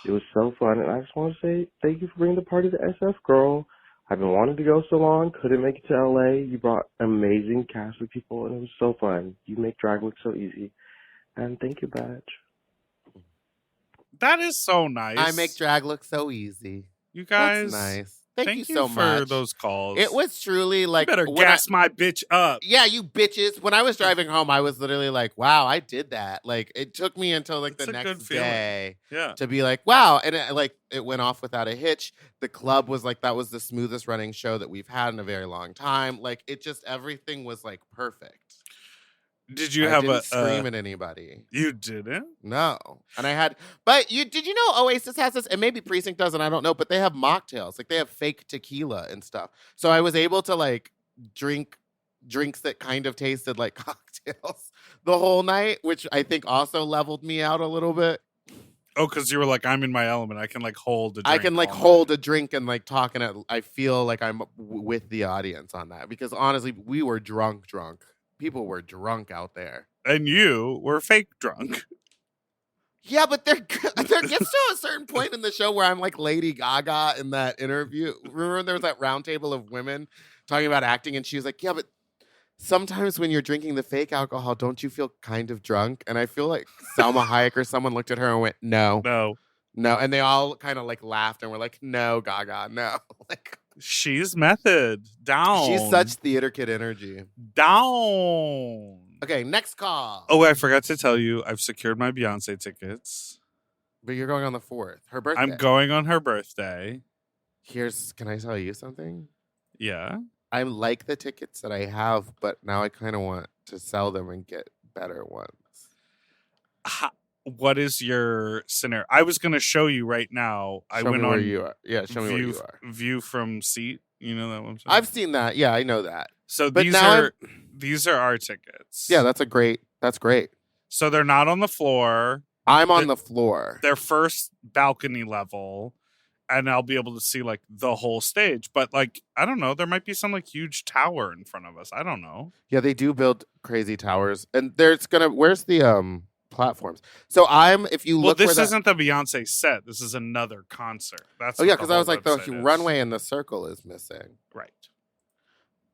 It was so fun, and I just want to say thank you for bringing the party to SF, girl. I've been wanting to go so long, couldn't make it to LA. You brought an amazing cast of people, and it was so fun. You make drag look so easy. And thank you, Badge. That is so nice. I make drag look so easy. You guys. That's nice. Thank you so for much. those calls. It was truly like. You better gas my bitch up. Yeah, you bitches. When I was driving home, I was literally like, wow, I did that. Like, it took me until like the next day to be like, wow. And it went off without a hitch. The club was like, that was the smoothest running show that we've had in a very long time. Like, it just, everything was like perfect. Did you scream at anybody? You didn't? No. And I had, but did you know Oasis has this, and maybe Precinct doesn't, I don't know, but they have mocktails. Like they have fake tequila and stuff. So I was able to like drink drinks that kind of tasted like cocktails the whole night, which I think also leveled me out a little bit. Oh, because you were like, I'm in my element. I can like hold a drink. I can like hold a drink and like talk, and I feel like I'm with the audience on that, because honestly, we were drunk. People were drunk out there. And you were fake drunk. Yeah, but there gets to a certain point in the show where I'm like Lady Gaga in that interview. Remember there was that round table of women talking about acting, and she was like, yeah, but sometimes when you're drinking the fake alcohol, don't you feel kind of drunk? And I feel like Salma Hayek or someone looked at her and went, no. And they all kind of like laughed and were like, no, Gaga, no. Like, she's method. Down. She's such theater kid energy. Down. Okay, next call. Oh, I forgot to tell you, I've secured my Beyonce tickets. But you're going on the 4th, her birthday. I'm going on her birthday. Can I tell you something? Yeah. I like the tickets that I have, but now I kind of want to sell them and get better ones. What is your scenario? I was going to show you right now. I Show went me where on you are. Yeah, show me where you are. View from seat. You know that one? I've seen that. Yeah, I know that. So But these are our tickets. Yeah, that's great. So they're not on the floor. I'm on the floor. They're first balcony level, and I'll be able to see like the whole stage. But like, I don't know, there might be some like huge tower in front of us. I don't know. Yeah, they do build crazy towers, and where's the platforms? So if you look, this isn't the Beyonce set. This is another concert. That's because I was like, the runway and the circle is missing, right?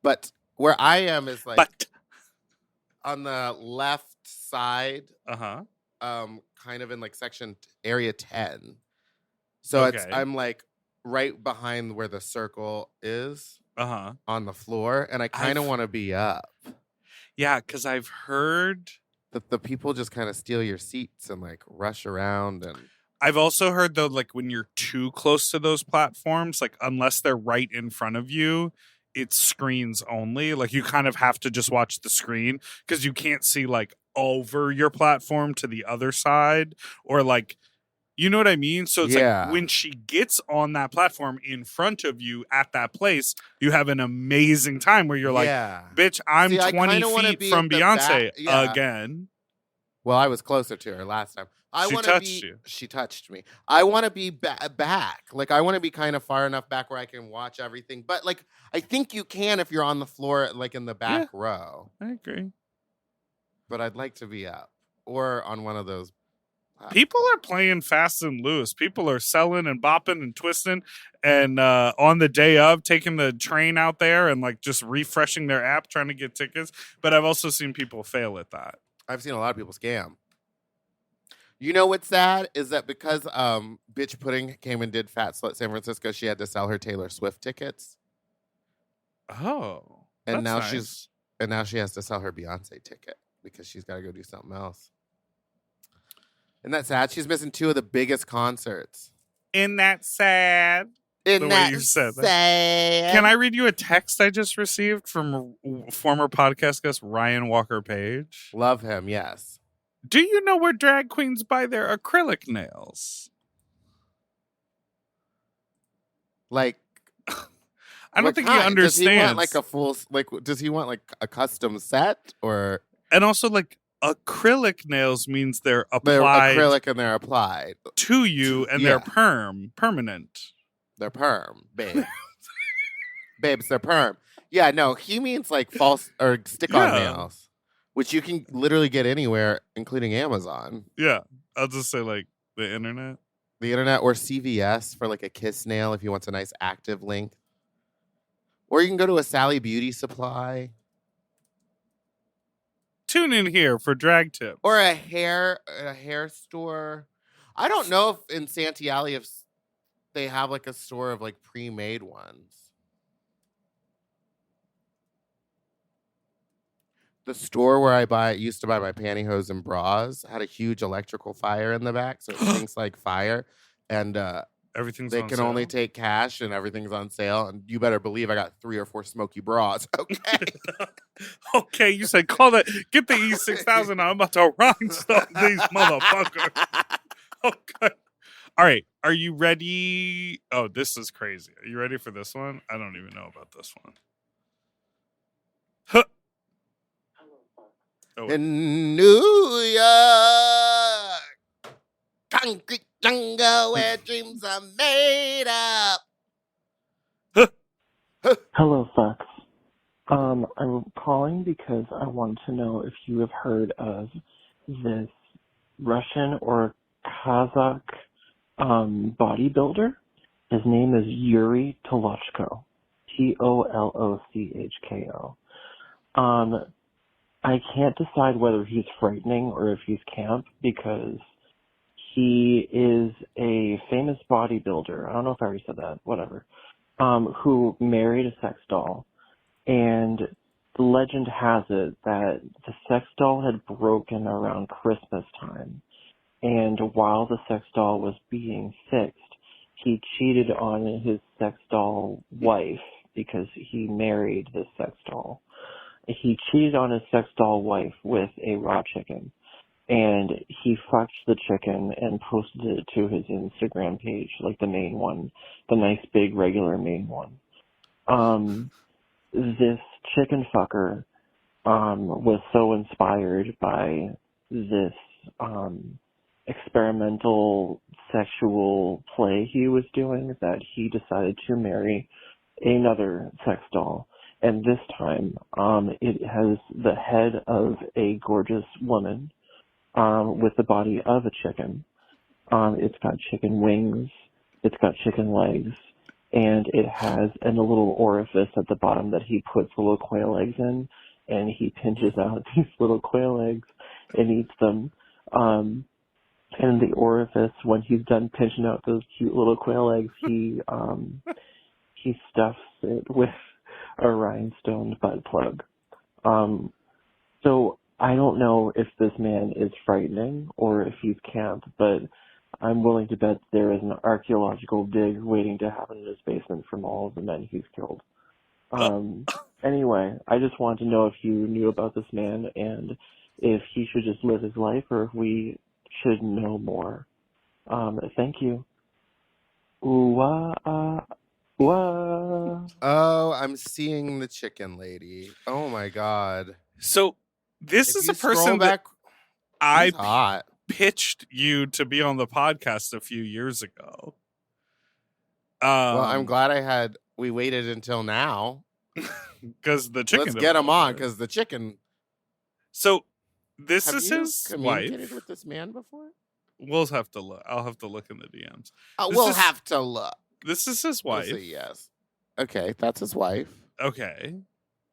But where I am is like, on the left side, kind of in like section area 10. So I'm like right behind where the circle is, on the floor, and I kind of want to be up. Yeah, because I've heard that the people just kind of steal your seats and like rush around. And I've also heard though, like when you're too close to those platforms, like unless they're right in front of you, it's screens only. Like you kind of have to just watch the screen because you can't see like over your platform to the other side, or like, you know what I mean? So it's like when she gets on that platform in front of you at that place, you have an amazing time where you're like, bitch, I'm 20 feet from Beyonce again. Well, I was closer to her last time. She touched me. I want to be back. Like, I want to be kind of far enough back where I can watch everything. But, like, I think you can if you're on the floor, like, in the back row. I agree. But I'd like to be up or on one of those. People are playing fast and loose. People are selling and bopping and twisting, and on the day of taking the train out there and like just refreshing their app trying to get tickets. But I've also seen people fail at that. I've seen a lot of people scam. You know what's sad is that because Bitch Pudding came and did Fat Slut San Francisco, she had to sell her Taylor Swift tickets. Oh, and now she has to sell her Beyonce ticket because she's got to go do something else. Isn't that sad? She's missing 2 of the biggest concerts. Isn't that sad? Isn't that sad? Can I read you a text I just received from former podcast guest Ryan Walker Page? Love him, yes. Do you know where drag queens buy their acrylic nails? Like, I don't think he understands. Does he want like a full, like, does he want like a custom set or? And also, like, acrylic nails means they're applied. They're acrylic and they're applied to you, and they're permanent. They're perm, babe. Babes, they're perm. Yeah, no, he means like false or stick-on nails, which you can literally get anywhere, including Amazon. Yeah, I'll just say like the internet. The internet or CVS for like a kiss nail if you want a nice active length. Or you can go to a Sally Beauty Supply. Tune in here for drag tips. Or a hair store. I don't know if in Santee Alley if they have like a store of like pre-made ones. The store where I used to buy my pantyhose and bras had a huge electrical fire in the back, so it stinks like fire. And everything's they can only take cash and everything's on sale. And you better believe I got 3 or 4 smoky bras. Okay. Okay, you said call that. Get the E6000. I'm about to rhinestone these motherfuckers. Okay. All right. Are you ready? Oh, this is crazy. Are you ready for this one? I don't even know about this one. Huh. Oh, in New York, concrete jungle where dreams are made up. Hello, Fox. I'm calling because I want to know if you have heard of this Russian or Kazakh bodybuilder. His name is Yuri Tolochko. Tolochko. I can't decide whether he's frightening or if he's camp because he is a famous bodybuilder. I don't know if I already said that. Whatever. Who married a sex doll. And the legend has it that the sex doll had broken around Christmas time. And while the sex doll was being fixed, he cheated on his sex doll wife because he married this sex doll. He cheated on his sex doll wife with a raw chicken, and he fucked the chicken and posted it to his Instagram page, like the main one, the nice big regular main one. This chicken fucker was so inspired by this experimental sexual play he was doing that he decided to marry another sex doll. And this time, it has the head of a gorgeous woman with the body of a chicken. It's got chicken wings, it's got chicken legs, and it has a little orifice at the bottom that he puts the little quail eggs in, and he pinches out these little quail eggs and eats them. And the orifice, when he's done pinching out those cute little quail eggs, he stuffs it with a rhinestone butt plug. So I don't know if this man is frightening or if he's camp, but I'm willing to bet there is an archaeological dig waiting to happen in his basement from all of the men he's killed. Anyway, I just wanted to know if you knew about this man and if he should just live his life or if we should know more. Thank you. Ooh, Oh, I'm seeing the chicken lady. Oh my god. So this If is you a person scroll that back, I he's hot. pitched you to be on the podcast a few years ago. Well, I'm glad we waited until now. Because the chicken. Let's get him on because the chicken. So this Have is you his communicated wife. with this man before? We'll have to look. I'll have to look in the DMs. We'll have to look. This is his wife. We'll say yes. Okay, that's his wife. Okay.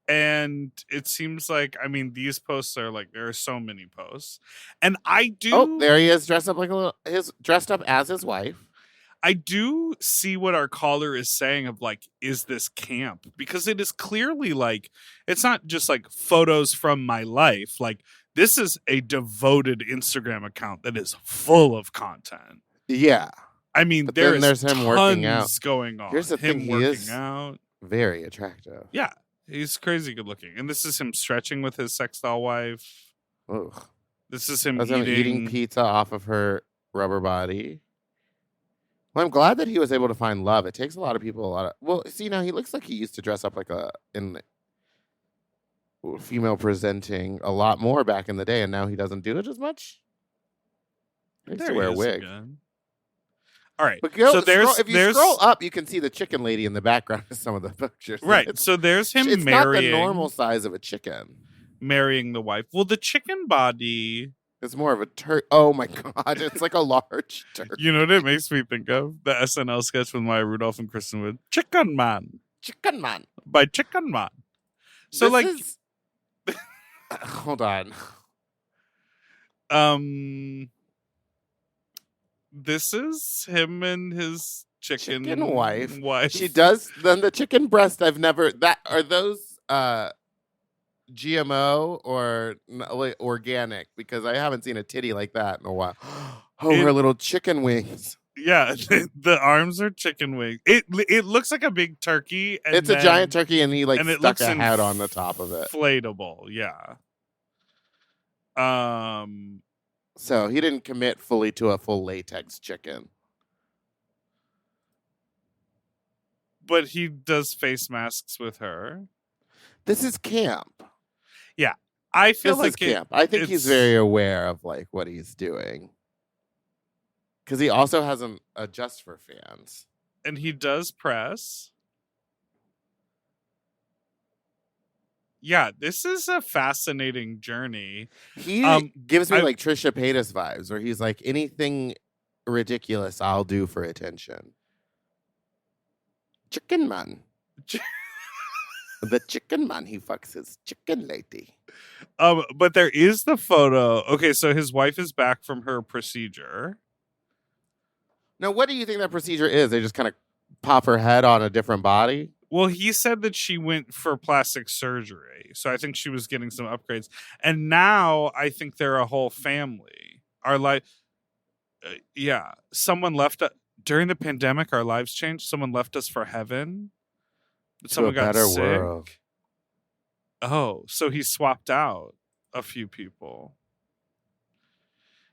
And it seems like, I mean, these posts are like, there are so many posts. And I do. Oh, there he is, dressed up dressed up as his wife. I do see what our caller is saying of like, is this camp? Because it is clearly like, it's not just like photos from my life. Like, this is a devoted Instagram account that is full of content. Yeah. I mean, But there's him tons working out. going on. Here's the him thing, he working is out. very attractive. Yeah, he's crazy good looking. And this is him stretching with his sex doll wife. Ugh. This is him That's him eating pizza off of her rubber body. Well, I'm glad that he was able to find love. It takes a lot of people well, see, now he looks like he used to dress up like in female presenting a lot more back in the day, and now he doesn't do it as much. He used to wear a wig. Again. All right. But so if you scroll up, you can see the chicken lady in the background of some of the pictures. Right. So there's him it's marrying. Not the normal size of a chicken. Marrying the wife. Well, the chicken body. It's more of a turkey. Oh my god! It's like a large turkey. You know what it makes me think of? The SNL sketch with Maya Rudolph and Kristen Wiig. Chicken Man. Chicken Man. By Chicken Man. So hold on. This is him and his chicken wife. Wife. She does. Then the chicken breast. Are those GMO or organic? Because I haven't seen a titty like that in a while. Oh, her little chicken wings. Yeah, the arms are chicken wings. It looks like a big turkey. And it's a giant turkey, and he stuck a head on the top of it. Inflatable, yeah. So he didn't commit fully to a full latex chicken. But he does face masks with her. This is camp. Yeah. I feel this is camp. I think he's very aware of what he's doing. Because he also has a Just for Fans. And he does press. Yeah, this is a fascinating journey. He gives me Trisha Paytas vibes, where he's like, anything ridiculous I'll do for attention. Chicken man. The chicken man, he fucks his chicken lady. But there is the photo. Okay, so his wife is back from her procedure. Now, what do you think that procedure is? They just kind of pop her head on a different body? Well, he said that she went for plastic surgery. So I think she was getting some upgrades. And now I think they're a whole family. Our life, yeah. Someone left during the pandemic, our lives changed. Someone left us for heaven. Someone got better sick. world. Oh, so he swapped out a few people.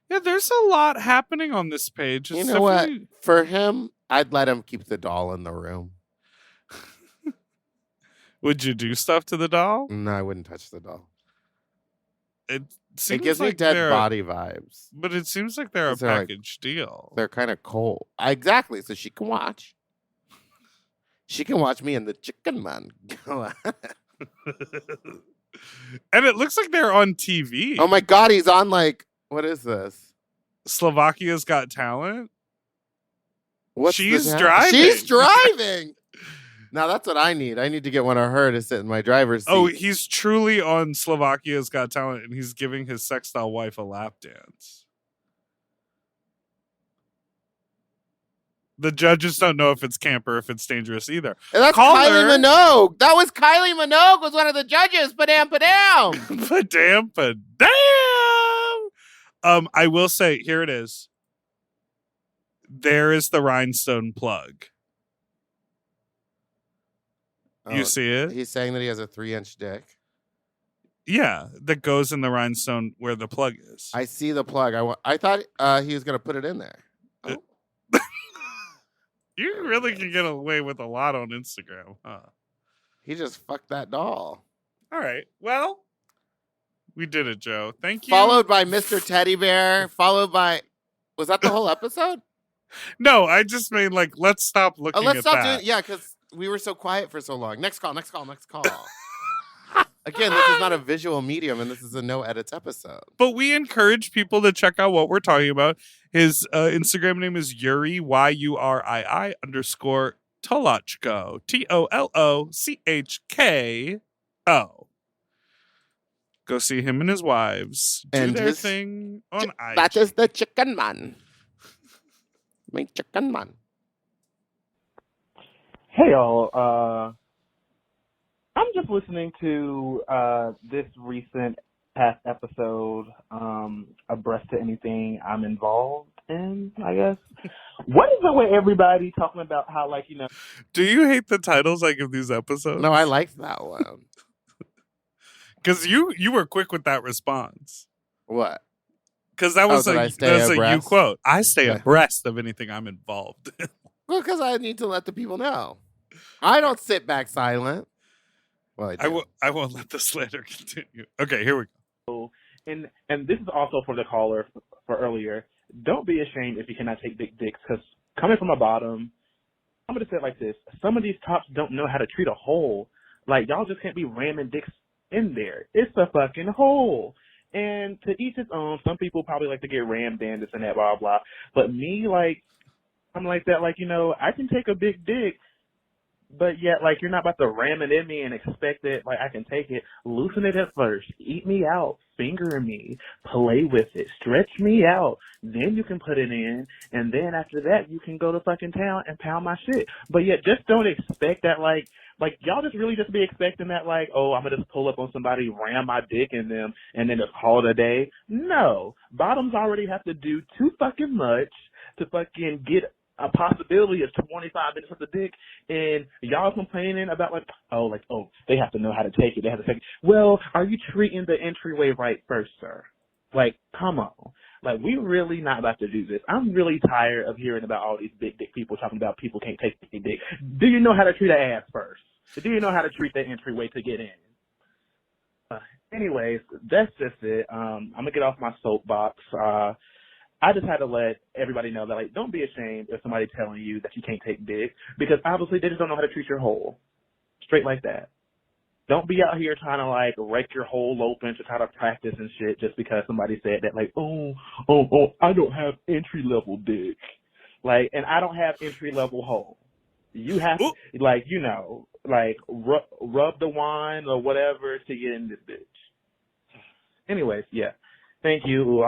Yeah, there's a lot happening on this page. You know what? For him, I'd let him keep the doll in the room. Would you do stuff to the doll? No, I wouldn't touch the doll. It It gives me like dead body vibes. But it seems like they're a package deal. They're kind of cold. Exactly. So she can watch. She can watch me and the chicken man. And it looks like they're on TV. Oh my God, he's on what is this? Slovakia's Got Talent? She's driving. She's driving. Now that's what I need. I need to get one of her to sit in my driver's seat. Oh, he's truly on Slovakia's Got Talent, and he's giving his sextile wife a lap dance. The judges don't know if it's camp or if it's dangerous either. And that's Kylie Minogue. That was Kylie Minogue was one of the judges. Padam, padam. Padam, padam. I will say, here it is. There is the rhinestone plug. You see it? He's saying that he has a 3-inch dick. Yeah, that goes in the rhinestone where the plug is. I see the plug. I thought he was going to put it in there. Oh. You really can get away with a lot on Instagram, huh? He just fucked that doll. All right. Well, we did it, Joe. Thank you. Followed by Mr. Teddy Bear. Followed by... Was that the whole episode? No, I just mean, let's stop looking let's at stop that. doing... Yeah, because we were so quiet for so long. Next call. Again, this is not a visual medium, and this is a no-edits episode. But we encourage people to check out what we're talking about. His Instagram name is Yuri, YURII _ Tolochko, TOLOCHKO. Go see him and his wives do their thing on IG. That is the chicken man. My chicken man. Hey, y'all. I'm just listening to this recent past episode, Abreast to Anything I'm Involved in, I guess. What is it with everybody talking about how, Do you hate the titles I give these episodes? No, I liked that one. Because you were quick with that response. What? Because that was a you quote. I stay abreast of anything I'm involved in. Well, because I need to let the people know. I don't sit back silent. Well, I won't let the slander continue. Okay, here we go. And this is also for the caller for earlier. Don't be ashamed if you cannot take big dicks, because coming from a bottom, I'm going to say it like this. Some of these tops don't know how to treat a hole. Y'all just can't be ramming dicks in there. It's a fucking hole. And to each his own. Some people probably like to get rammed in, this and that, blah, blah. But me, I'm like that. I can take a big dick, but yet, you're not about to ram it in me and expect that, I can take it. Loosen it at first. Eat me out. Finger me. Play with it. Stretch me out. Then you can put it in. And then after that, you can go to fucking town and pound my shit. But yet, just don't expect that, y'all just really just be expecting that, oh, I'm going to just pull up on somebody, ram my dick in them, and then just call it a day. No. Bottoms already have to do too fucking much to fucking get a possibility of 25 minutes of the dick, and y'all complaining about they have to know how to take it. They have to take it. Well, are you treating the entryway right first, sir? Come on. We really not about to do this. I'm really tired of hearing about all these big dick people talking about people can't take big dick. Do you know how to treat an ass first? Do you know how to treat the entryway to get in? Anyways, that's just it. I'm going to get off my soapbox. I just had to let everybody know that, don't be ashamed if somebody's telling you that you can't take dick, because obviously they just don't know how to treat your hole. Straight like that. Don't be out here trying to, wreck your hole open to try to practice and shit just because somebody said that, oh, I don't have entry-level dick. And I don't have entry-level hole. You have to, rub the wine or whatever to get in this bitch. Anyways, yeah. Thank you.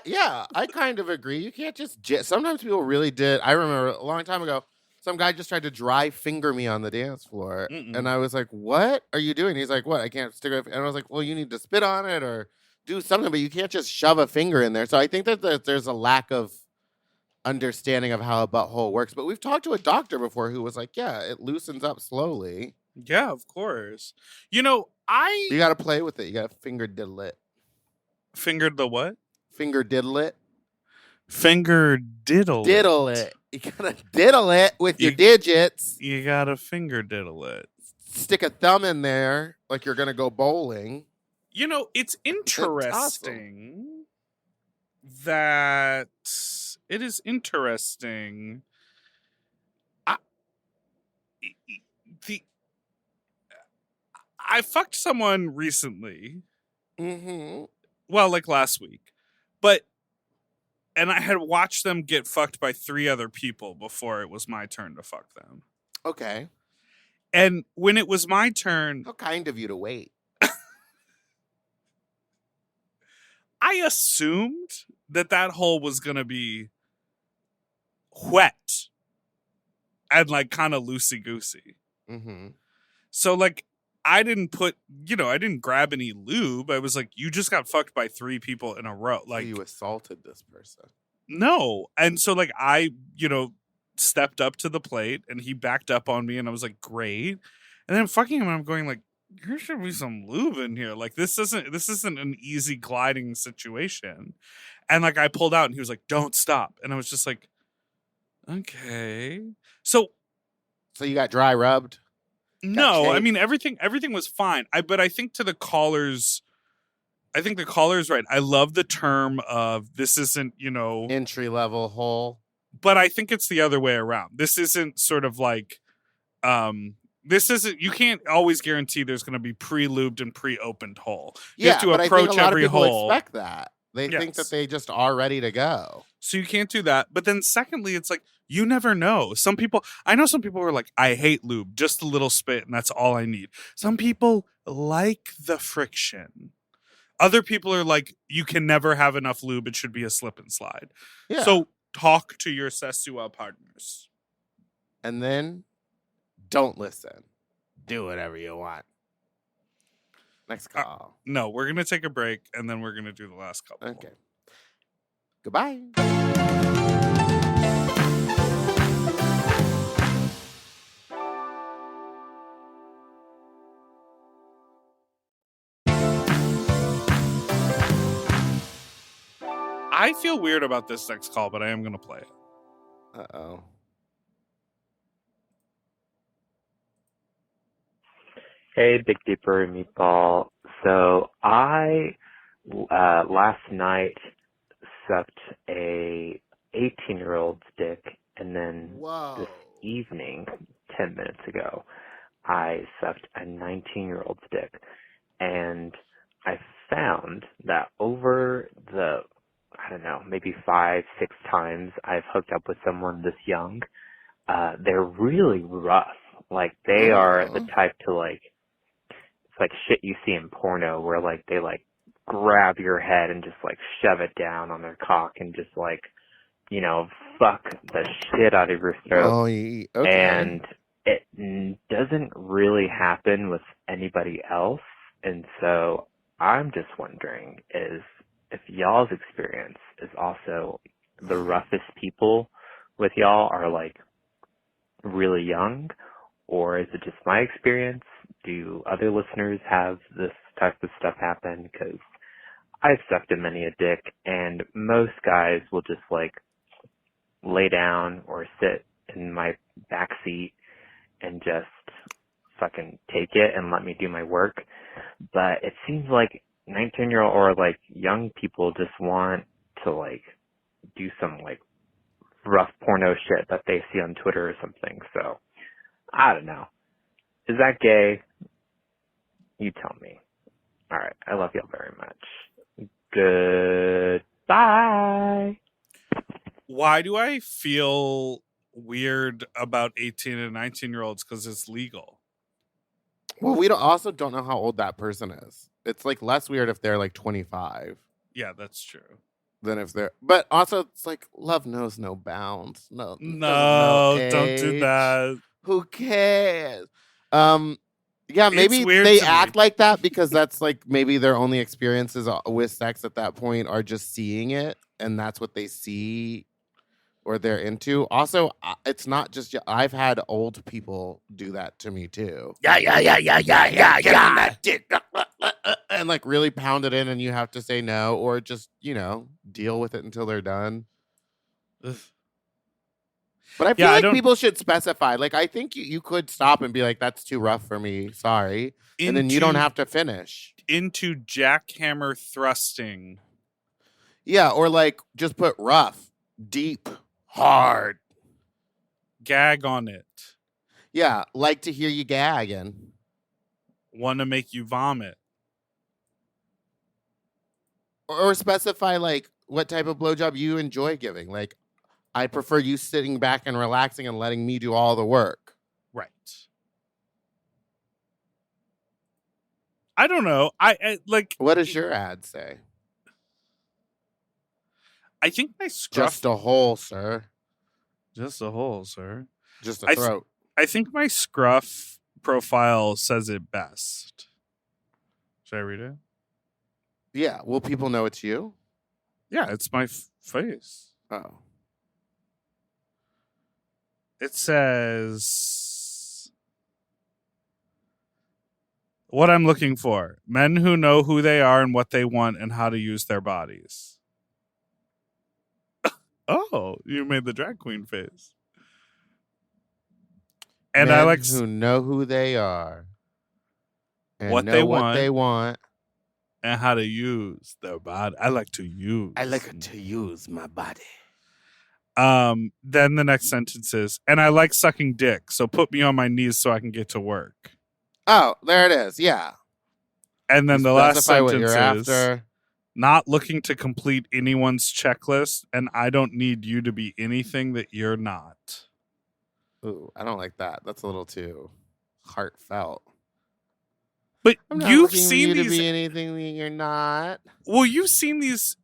Yeah. I kind of agree. You can't just sometimes people really did. I remember a long time ago, some guy just tried to dry finger me on the dance floor. And I was like, what are you doing? He's like, what? I can't stick it. And I was like, well, you need to spit on it or do something, but you can't just shove a finger in there. So I think that there's a lack of understanding of how a butthole works. But we've talked to a doctor before who was like, yeah, it loosens up slowly. Yeah, of course. You got to play with it. You got to finger diddle it. Fingered the what? Finger diddle it. Finger diddle it. You gotta diddle it with your digits. You gotta finger diddle it. Stick a thumb in there like you're gonna go bowling. It's interesting that it is interesting. I fucked someone recently. Mm-hmm. Well, like last week, and I had watched them get fucked by 3 other people before it was my turn to fuck them. Okay. And when it was my turn... How kind of you to wait. I assumed that hole was going to be wet and like kind of loosey-goosey. Mm-hmm. So like I didn't I didn't grab any lube. I was like, you just got fucked by 3 people in a row. Like, so you assaulted this person. No. And so like I, stepped up to the plate and he backed up on me and I was like, great. And then I'm fucking him and I'm going like, there should be some lube in here. Like this isn't an easy gliding situation. And like I pulled out and he was like, don't stop. And I was just like, okay. So you got dry rubbed? No, I mean everything was fine. But I think the caller's right. I love the term of this isn't, entry level hole. But I think it's the other way around. This isn't sort of like you can't always guarantee there's going to be pre-lubed and pre-opened hole. You have to approach I think a lot every of people hole. expect that. They think that they just are ready to go. So you can't do that. But then secondly, it's like, you never know. I know some people are like, I hate lube, just a little spit and that's all I need. Some people like the friction. Other people are like, you can never have enough lube. It should be a slip and slide. Yeah. So talk to your sexual partners. And then don't listen. Do whatever you want. Next call. No, we're going to take a break and then we're going to do the last couple. Okay. Goodbye. I feel weird about this next call, but I am going to play it. Uh-oh. Hey, Big Dipper and Meatball. So I last night sucked a 18-year-old's dick, and then this evening, 10 minutes ago, I sucked a 19-year-old's dick. And I found that over the, I don't know, maybe 5-6 times I've hooked up with someone this young, they're really rough. Like, they are the type to, like, it's like shit you see in porno where, like, they, like, grab your head and just, like, shove it down on their cock and just, like, fuck the shit out of your throat. Oh, okay. And it doesn't really happen with anybody else. And so I'm just wondering if y'all's experience is also the roughest people with y'all are, like, really young, or is it just my experience? Do other listeners have this type of stuff happen? Because I've sucked in many a dick, and most guys will just, like, lay down or sit in my back seat and just fucking take it and let me do my work. But it seems like 19-year-old or, like, young people just want to, like, do some, like, rough porno shit that they see on Twitter or something. So, I don't know. Is that gay? You tell me. All right. I love y'all very much. Goodbye. Why do I feel weird about 18 and 19-year-olds? Because it's legal. Well, we also don't know how old that person is. It's like less weird if they're like 25. Yeah, that's true. Than if they're, but also it's like love knows no bounds. No, don't do that. Who cares? Yeah, maybe weird they to act me. like that because that's like maybe their only experiences with sex at that point are just seeing it, and that's what they see. or they're into. Also, it's not just I've had old people do that to me too. Yeah. Get on that dick. And like really pound it in, and you have to say no, or just, deal with it until they're done. Ugh. But I feel like people should specify. Like, I think you could stop and be like, that's too rough for me. Sorry. And then you don't have to finish. Into jackhammer thrusting. Yeah, or like just put rough, deep, hard. Gag on it. Yeah, like to hear you gagging. Want to make you vomit. Or specify like what type of blowjob you enjoy giving. Like, I prefer you sitting back and relaxing and letting me do all the work. Right. I don't know. I like. What does your ad say? I think my scruff. Just a hole, sir. Just a hole, sir. Just a throat. I think my scruff profile says it best. Should I read it? Yeah. Will people know it's you? Yeah, it's my face. Oh. It says, what I'm looking for. Men who know who they are and what they want and how to use their bodies. Oh, you made the drag queen face. And Men I like who know who they are and what know they what they want and how to use their body. I like to use. I like to use my body. Then the next sentence is, and I like sucking dick, so put me on my knees so I can get to work. Oh, there it is. Yeah. And then the last Specify sentence what you're is, after. not looking to complete anyone's checklist, and I don't need you to be anything that you're not. Ooh, I don't like that. That's a little too heartfelt. But I'm not you've looking for seen you to these. be anything that you're not. Well, you've seen these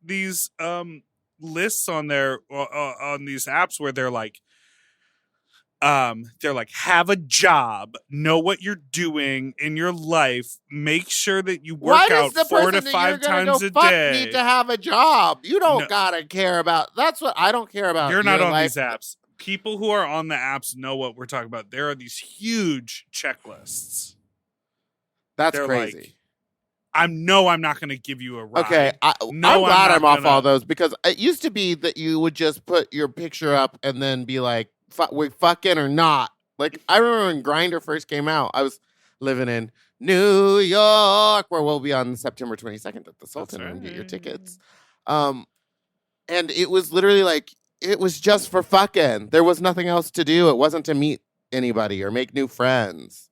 lists on there on these apps where they're like, have a job, know what you're doing in your life, make sure that you work out 4 to 5 times a day. Need to have a job. You don't gotta care about. That's what I don't care about. You're not on life. these apps. People who are on the apps know what we're talking about. There are these huge checklists. That's They're crazy. like, I'm not going to give you a ride. Okay, I'm glad I'm off all those, because it used to be that you would just put your picture up and then be like, we fucking or not. Like, I remember when Grindr first came out, I was living in New York, where we'll be on September 22nd at the Sultan and get your tickets. And it was literally like, it was just for fucking. There was nothing else to do. It wasn't to meet anybody or make new friends.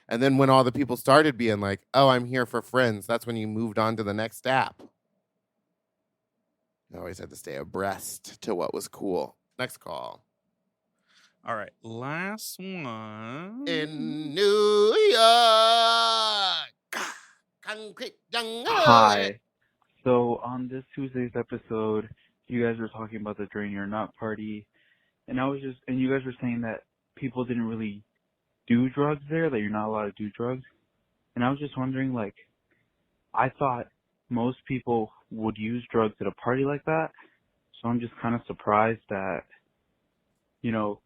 And then when all the people started being like, oh, I'm here for friends, that's when you moved on to the next app. You always had to stay abreast to what was cool. Next call. All right, last one. In New York. Concrete jungle. Hi. So on this Tuesday's episode, you guys were talking about the Drain Your Nut party, and you guys were saying that people didn't really do drugs there, that you're not allowed to do drugs. And I was just wondering, like, I thought most people would use drugs at a party like that, so I'm just kind of surprised that,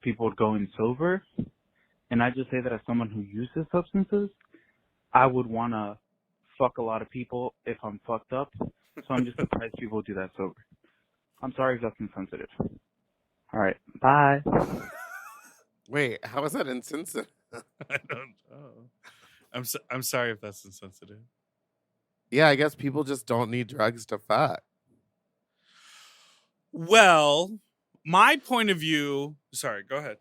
people would go in sober. And I just say that as someone who uses substances, I would want to fuck a lot of people if I'm fucked up, so I'm just surprised people do that sober. I'm sorry if that's insensitive. All right, bye. Wait, how is that insensitive? I don't know. I'm sorry if that's insensitive. Yeah, I guess people just don't need drugs to fuck. Well, my point of view. Sorry, go ahead.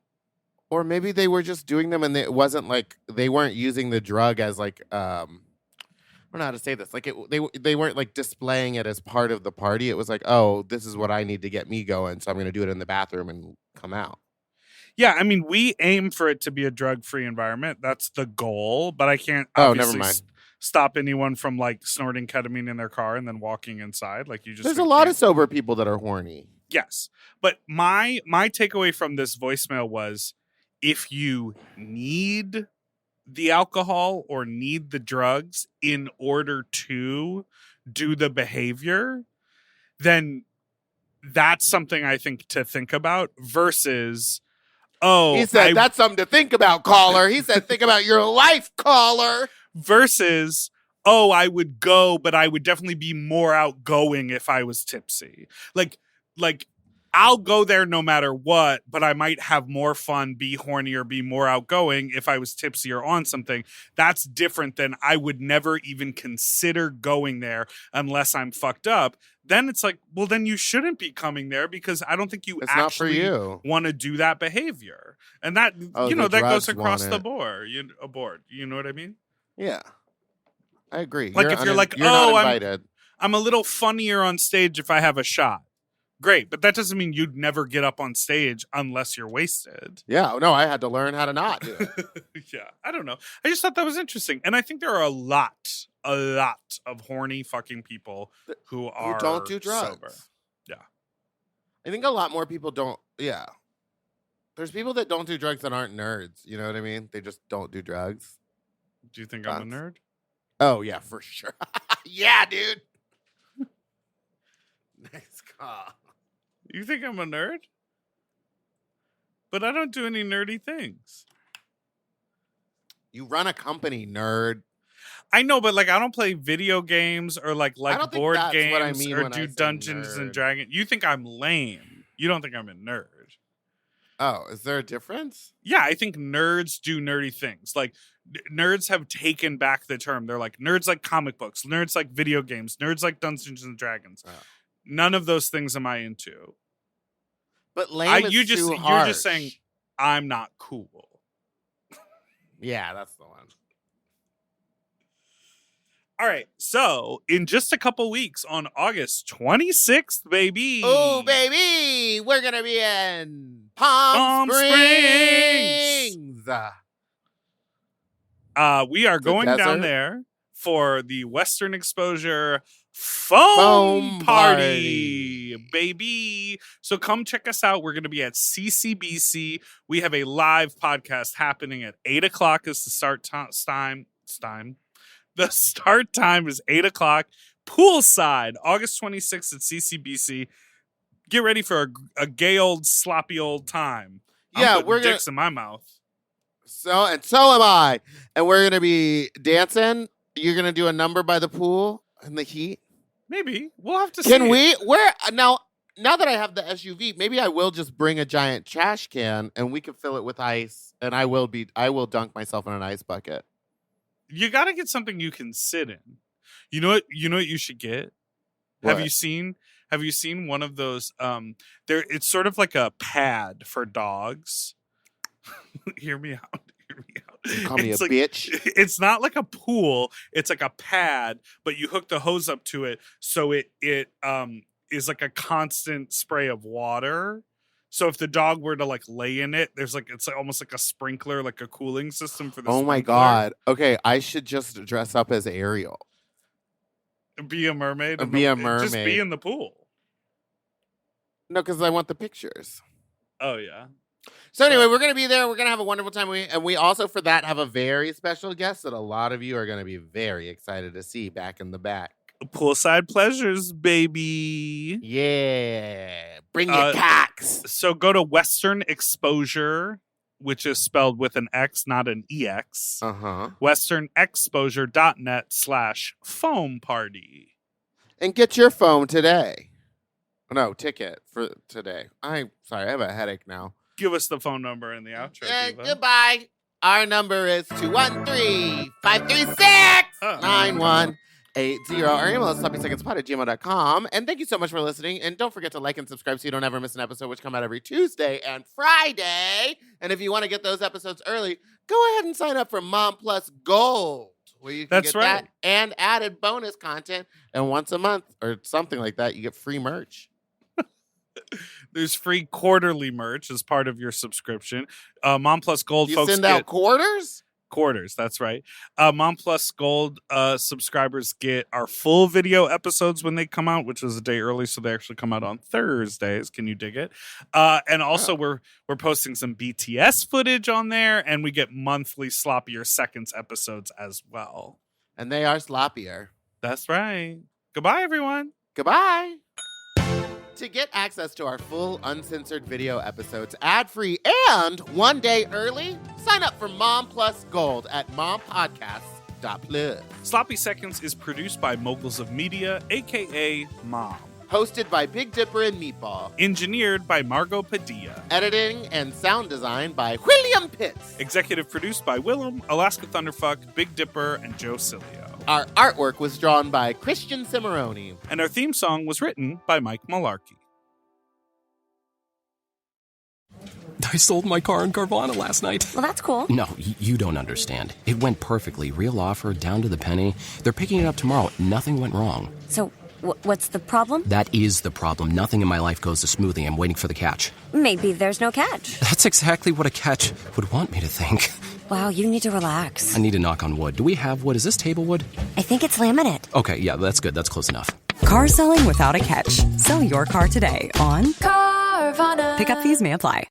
Or maybe they were just doing them, and it wasn't like they weren't using the drug as like I don't know how to say this. Like they weren't like displaying it as part of the party. It was like, oh, this is what I need to get me going, so I'm going to do it in the bathroom and come out. Yeah, I mean, we aim for it to be a drug-free environment. That's the goal, but I can't never mind. Stop anyone from like snorting ketamine in their car and then walking inside. Like, you just There's a lot of sober people that are horny. Yes, but my takeaway from this voicemail was, if you need the alcohol or need the drugs in order to do the behavior, then that's something I think to think about versus, He said, that's something to think about, caller. He said, think about your life, caller. Versus, I would go, but I would definitely be more outgoing if I was tipsy. Like I'll go there no matter what, but I might have more fun, be horny, or be more outgoing if I was tipsy or on something. That's different than I would never even consider going there unless I'm fucked up. Then it's like, well, then you shouldn't be coming there because I don't think you It's not for actually you. want to do that behavior. And that, Oh, that the goes drugs across want the it. board. You know what I mean? Yeah. I agree. Like if you're like, you're not oh, invited. I'm a little funnier on stage if I have a shot. Great, but that doesn't mean you'd never get up on stage unless you're wasted. Yeah, no, I had to learn how to not do it. Yeah, I don't know. I just thought that was interesting. And I think there are a lot of horny fucking people who don't do drugs. sober. Yeah. I think a lot more people don't. Yeah. There's people that don't do drugs that aren't nerds. You know what I mean? They just don't do drugs. Do you think I'm a nerd? Oh, yeah, for sure. Yeah, dude. Nice call. You think I'm a nerd? But I don't do any nerdy things. You run a company, nerd. I know, but like I don't play video games or like I don't think board that's games what I mean or when I do say Dungeons nerd. and Dragons. You think I'm lame. You don't think I'm a nerd. Oh, is there a difference? Yeah, I think nerds do nerdy things. Like nerds have taken back the term. They're like nerds like comic books, nerds like video games, nerds like Dungeons and Dragons. Oh. None of those things am I into. But lame is you're too just harsh. saying I'm not cool. Yeah, that's the one. All right, so in just a couple weeks on August 26th, baby. Oh, baby, we're going to be in Palm Springs. We are going down desert. there for the Western Exposure Foam Party, baby. So come check us out. We're going to be at CCBC. We have a live podcast happening at 8 o'clock is the start time. The start time is 8 o'clock. Poolside, August 26th at CCBC. Get ready for a gay old sloppy old time. Yeah, we're dicks in my mouth. So am I. And we're gonna be dancing. You're gonna do a number by the pool in the heat. Maybe we'll have to. Can we? Where now? Now that I have the SUV, maybe I will just bring a giant trash can and we can fill it with ice. And I will dunk myself in an ice bucket. You got to get something you can sit in. You know what you should get? What? Have you seen one of those it's sort of like a pad for dogs. Hear me out. You call me It's a like, bitch. It's not like a pool, it's like a pad, but you hook the hose up to it so it is like a constant spray of water. So if the dog were to like lay in it, there's like it's like almost like a sprinkler, like a cooling system for the Oh my sprinkler. God. Okay, I should just dress up as Ariel. Be a mermaid. Be a Just be mermaid. in the pool. No, because I want the pictures. Oh yeah. So anyway, we're going to be there. We're going to have a wonderful time. And we also, for that, have a very special guest that a lot of you are going to be very excited to see back in the back. Poolside pleasures, baby. Yeah. Bring your cocks. So go to Western Exposure, which is spelled with an X, not an EX. Uh-huh. westernexposure.net/foam party. And get your foam today. No, ticket for today. Sorry, I have a headache now. Give us the phone number in the outro, Diva. Goodbye. Our number is 213-536-9180. Our email is sloppysecondspot@gmail.com. And thank you so much for listening. And don't forget to like and subscribe so you don't ever miss an episode, which come out every Tuesday and Friday. And if you want to get those episodes early, go ahead and sign up for Mom Plus Gold, where you can get that and added bonus content. And once a month or something like that, you get free merch. There's free quarterly merch as part of your subscription. Mom Plus Gold, you folks send out quarters? Quarters, that's right. Mom Plus Gold subscribers get our full video episodes when they come out, which is a day early, so they actually come out on Thursdays. Can you dig it? And also we're posting some BTS footage on there, and we get monthly Sloppier Seconds episodes as well. And they are sloppier. That's right. Goodbye, everyone. Goodbye. To get access to our full uncensored video episodes ad-free and 1 day early, sign up for Mom Plus Gold at mompodcasts.plus. Sloppy Seconds is produced by Moguls of Media, aka Mom. Hosted by Big Dipper and Meatball. Engineered by Margot Padilla. Editing and sound design by William Pitts. Executive produced by Willem, Alaska Thunderfuck, Big Dipper, and Joe Cilio. Our artwork was drawn by Christian Cimarroni. And our theme song was written by Mike Malarkey. I sold my car in Carvana last night. Well, that's cool. No, you don't understand. It went perfectly. Real offer, down to the penny. They're picking it up tomorrow. Nothing went wrong. So, what's the problem? That is the problem. Nothing in my life goes as smoothly. I'm waiting for the catch. Maybe there's no catch. That's exactly what a catch would want me to think. Wow, you need to relax. I need to knock on wood. Do we have wood? Is this table wood? I think it's laminate. Okay, yeah, that's good. That's close enough. Car selling without a catch. Sell your car today on Carvana. Pickup fees may apply.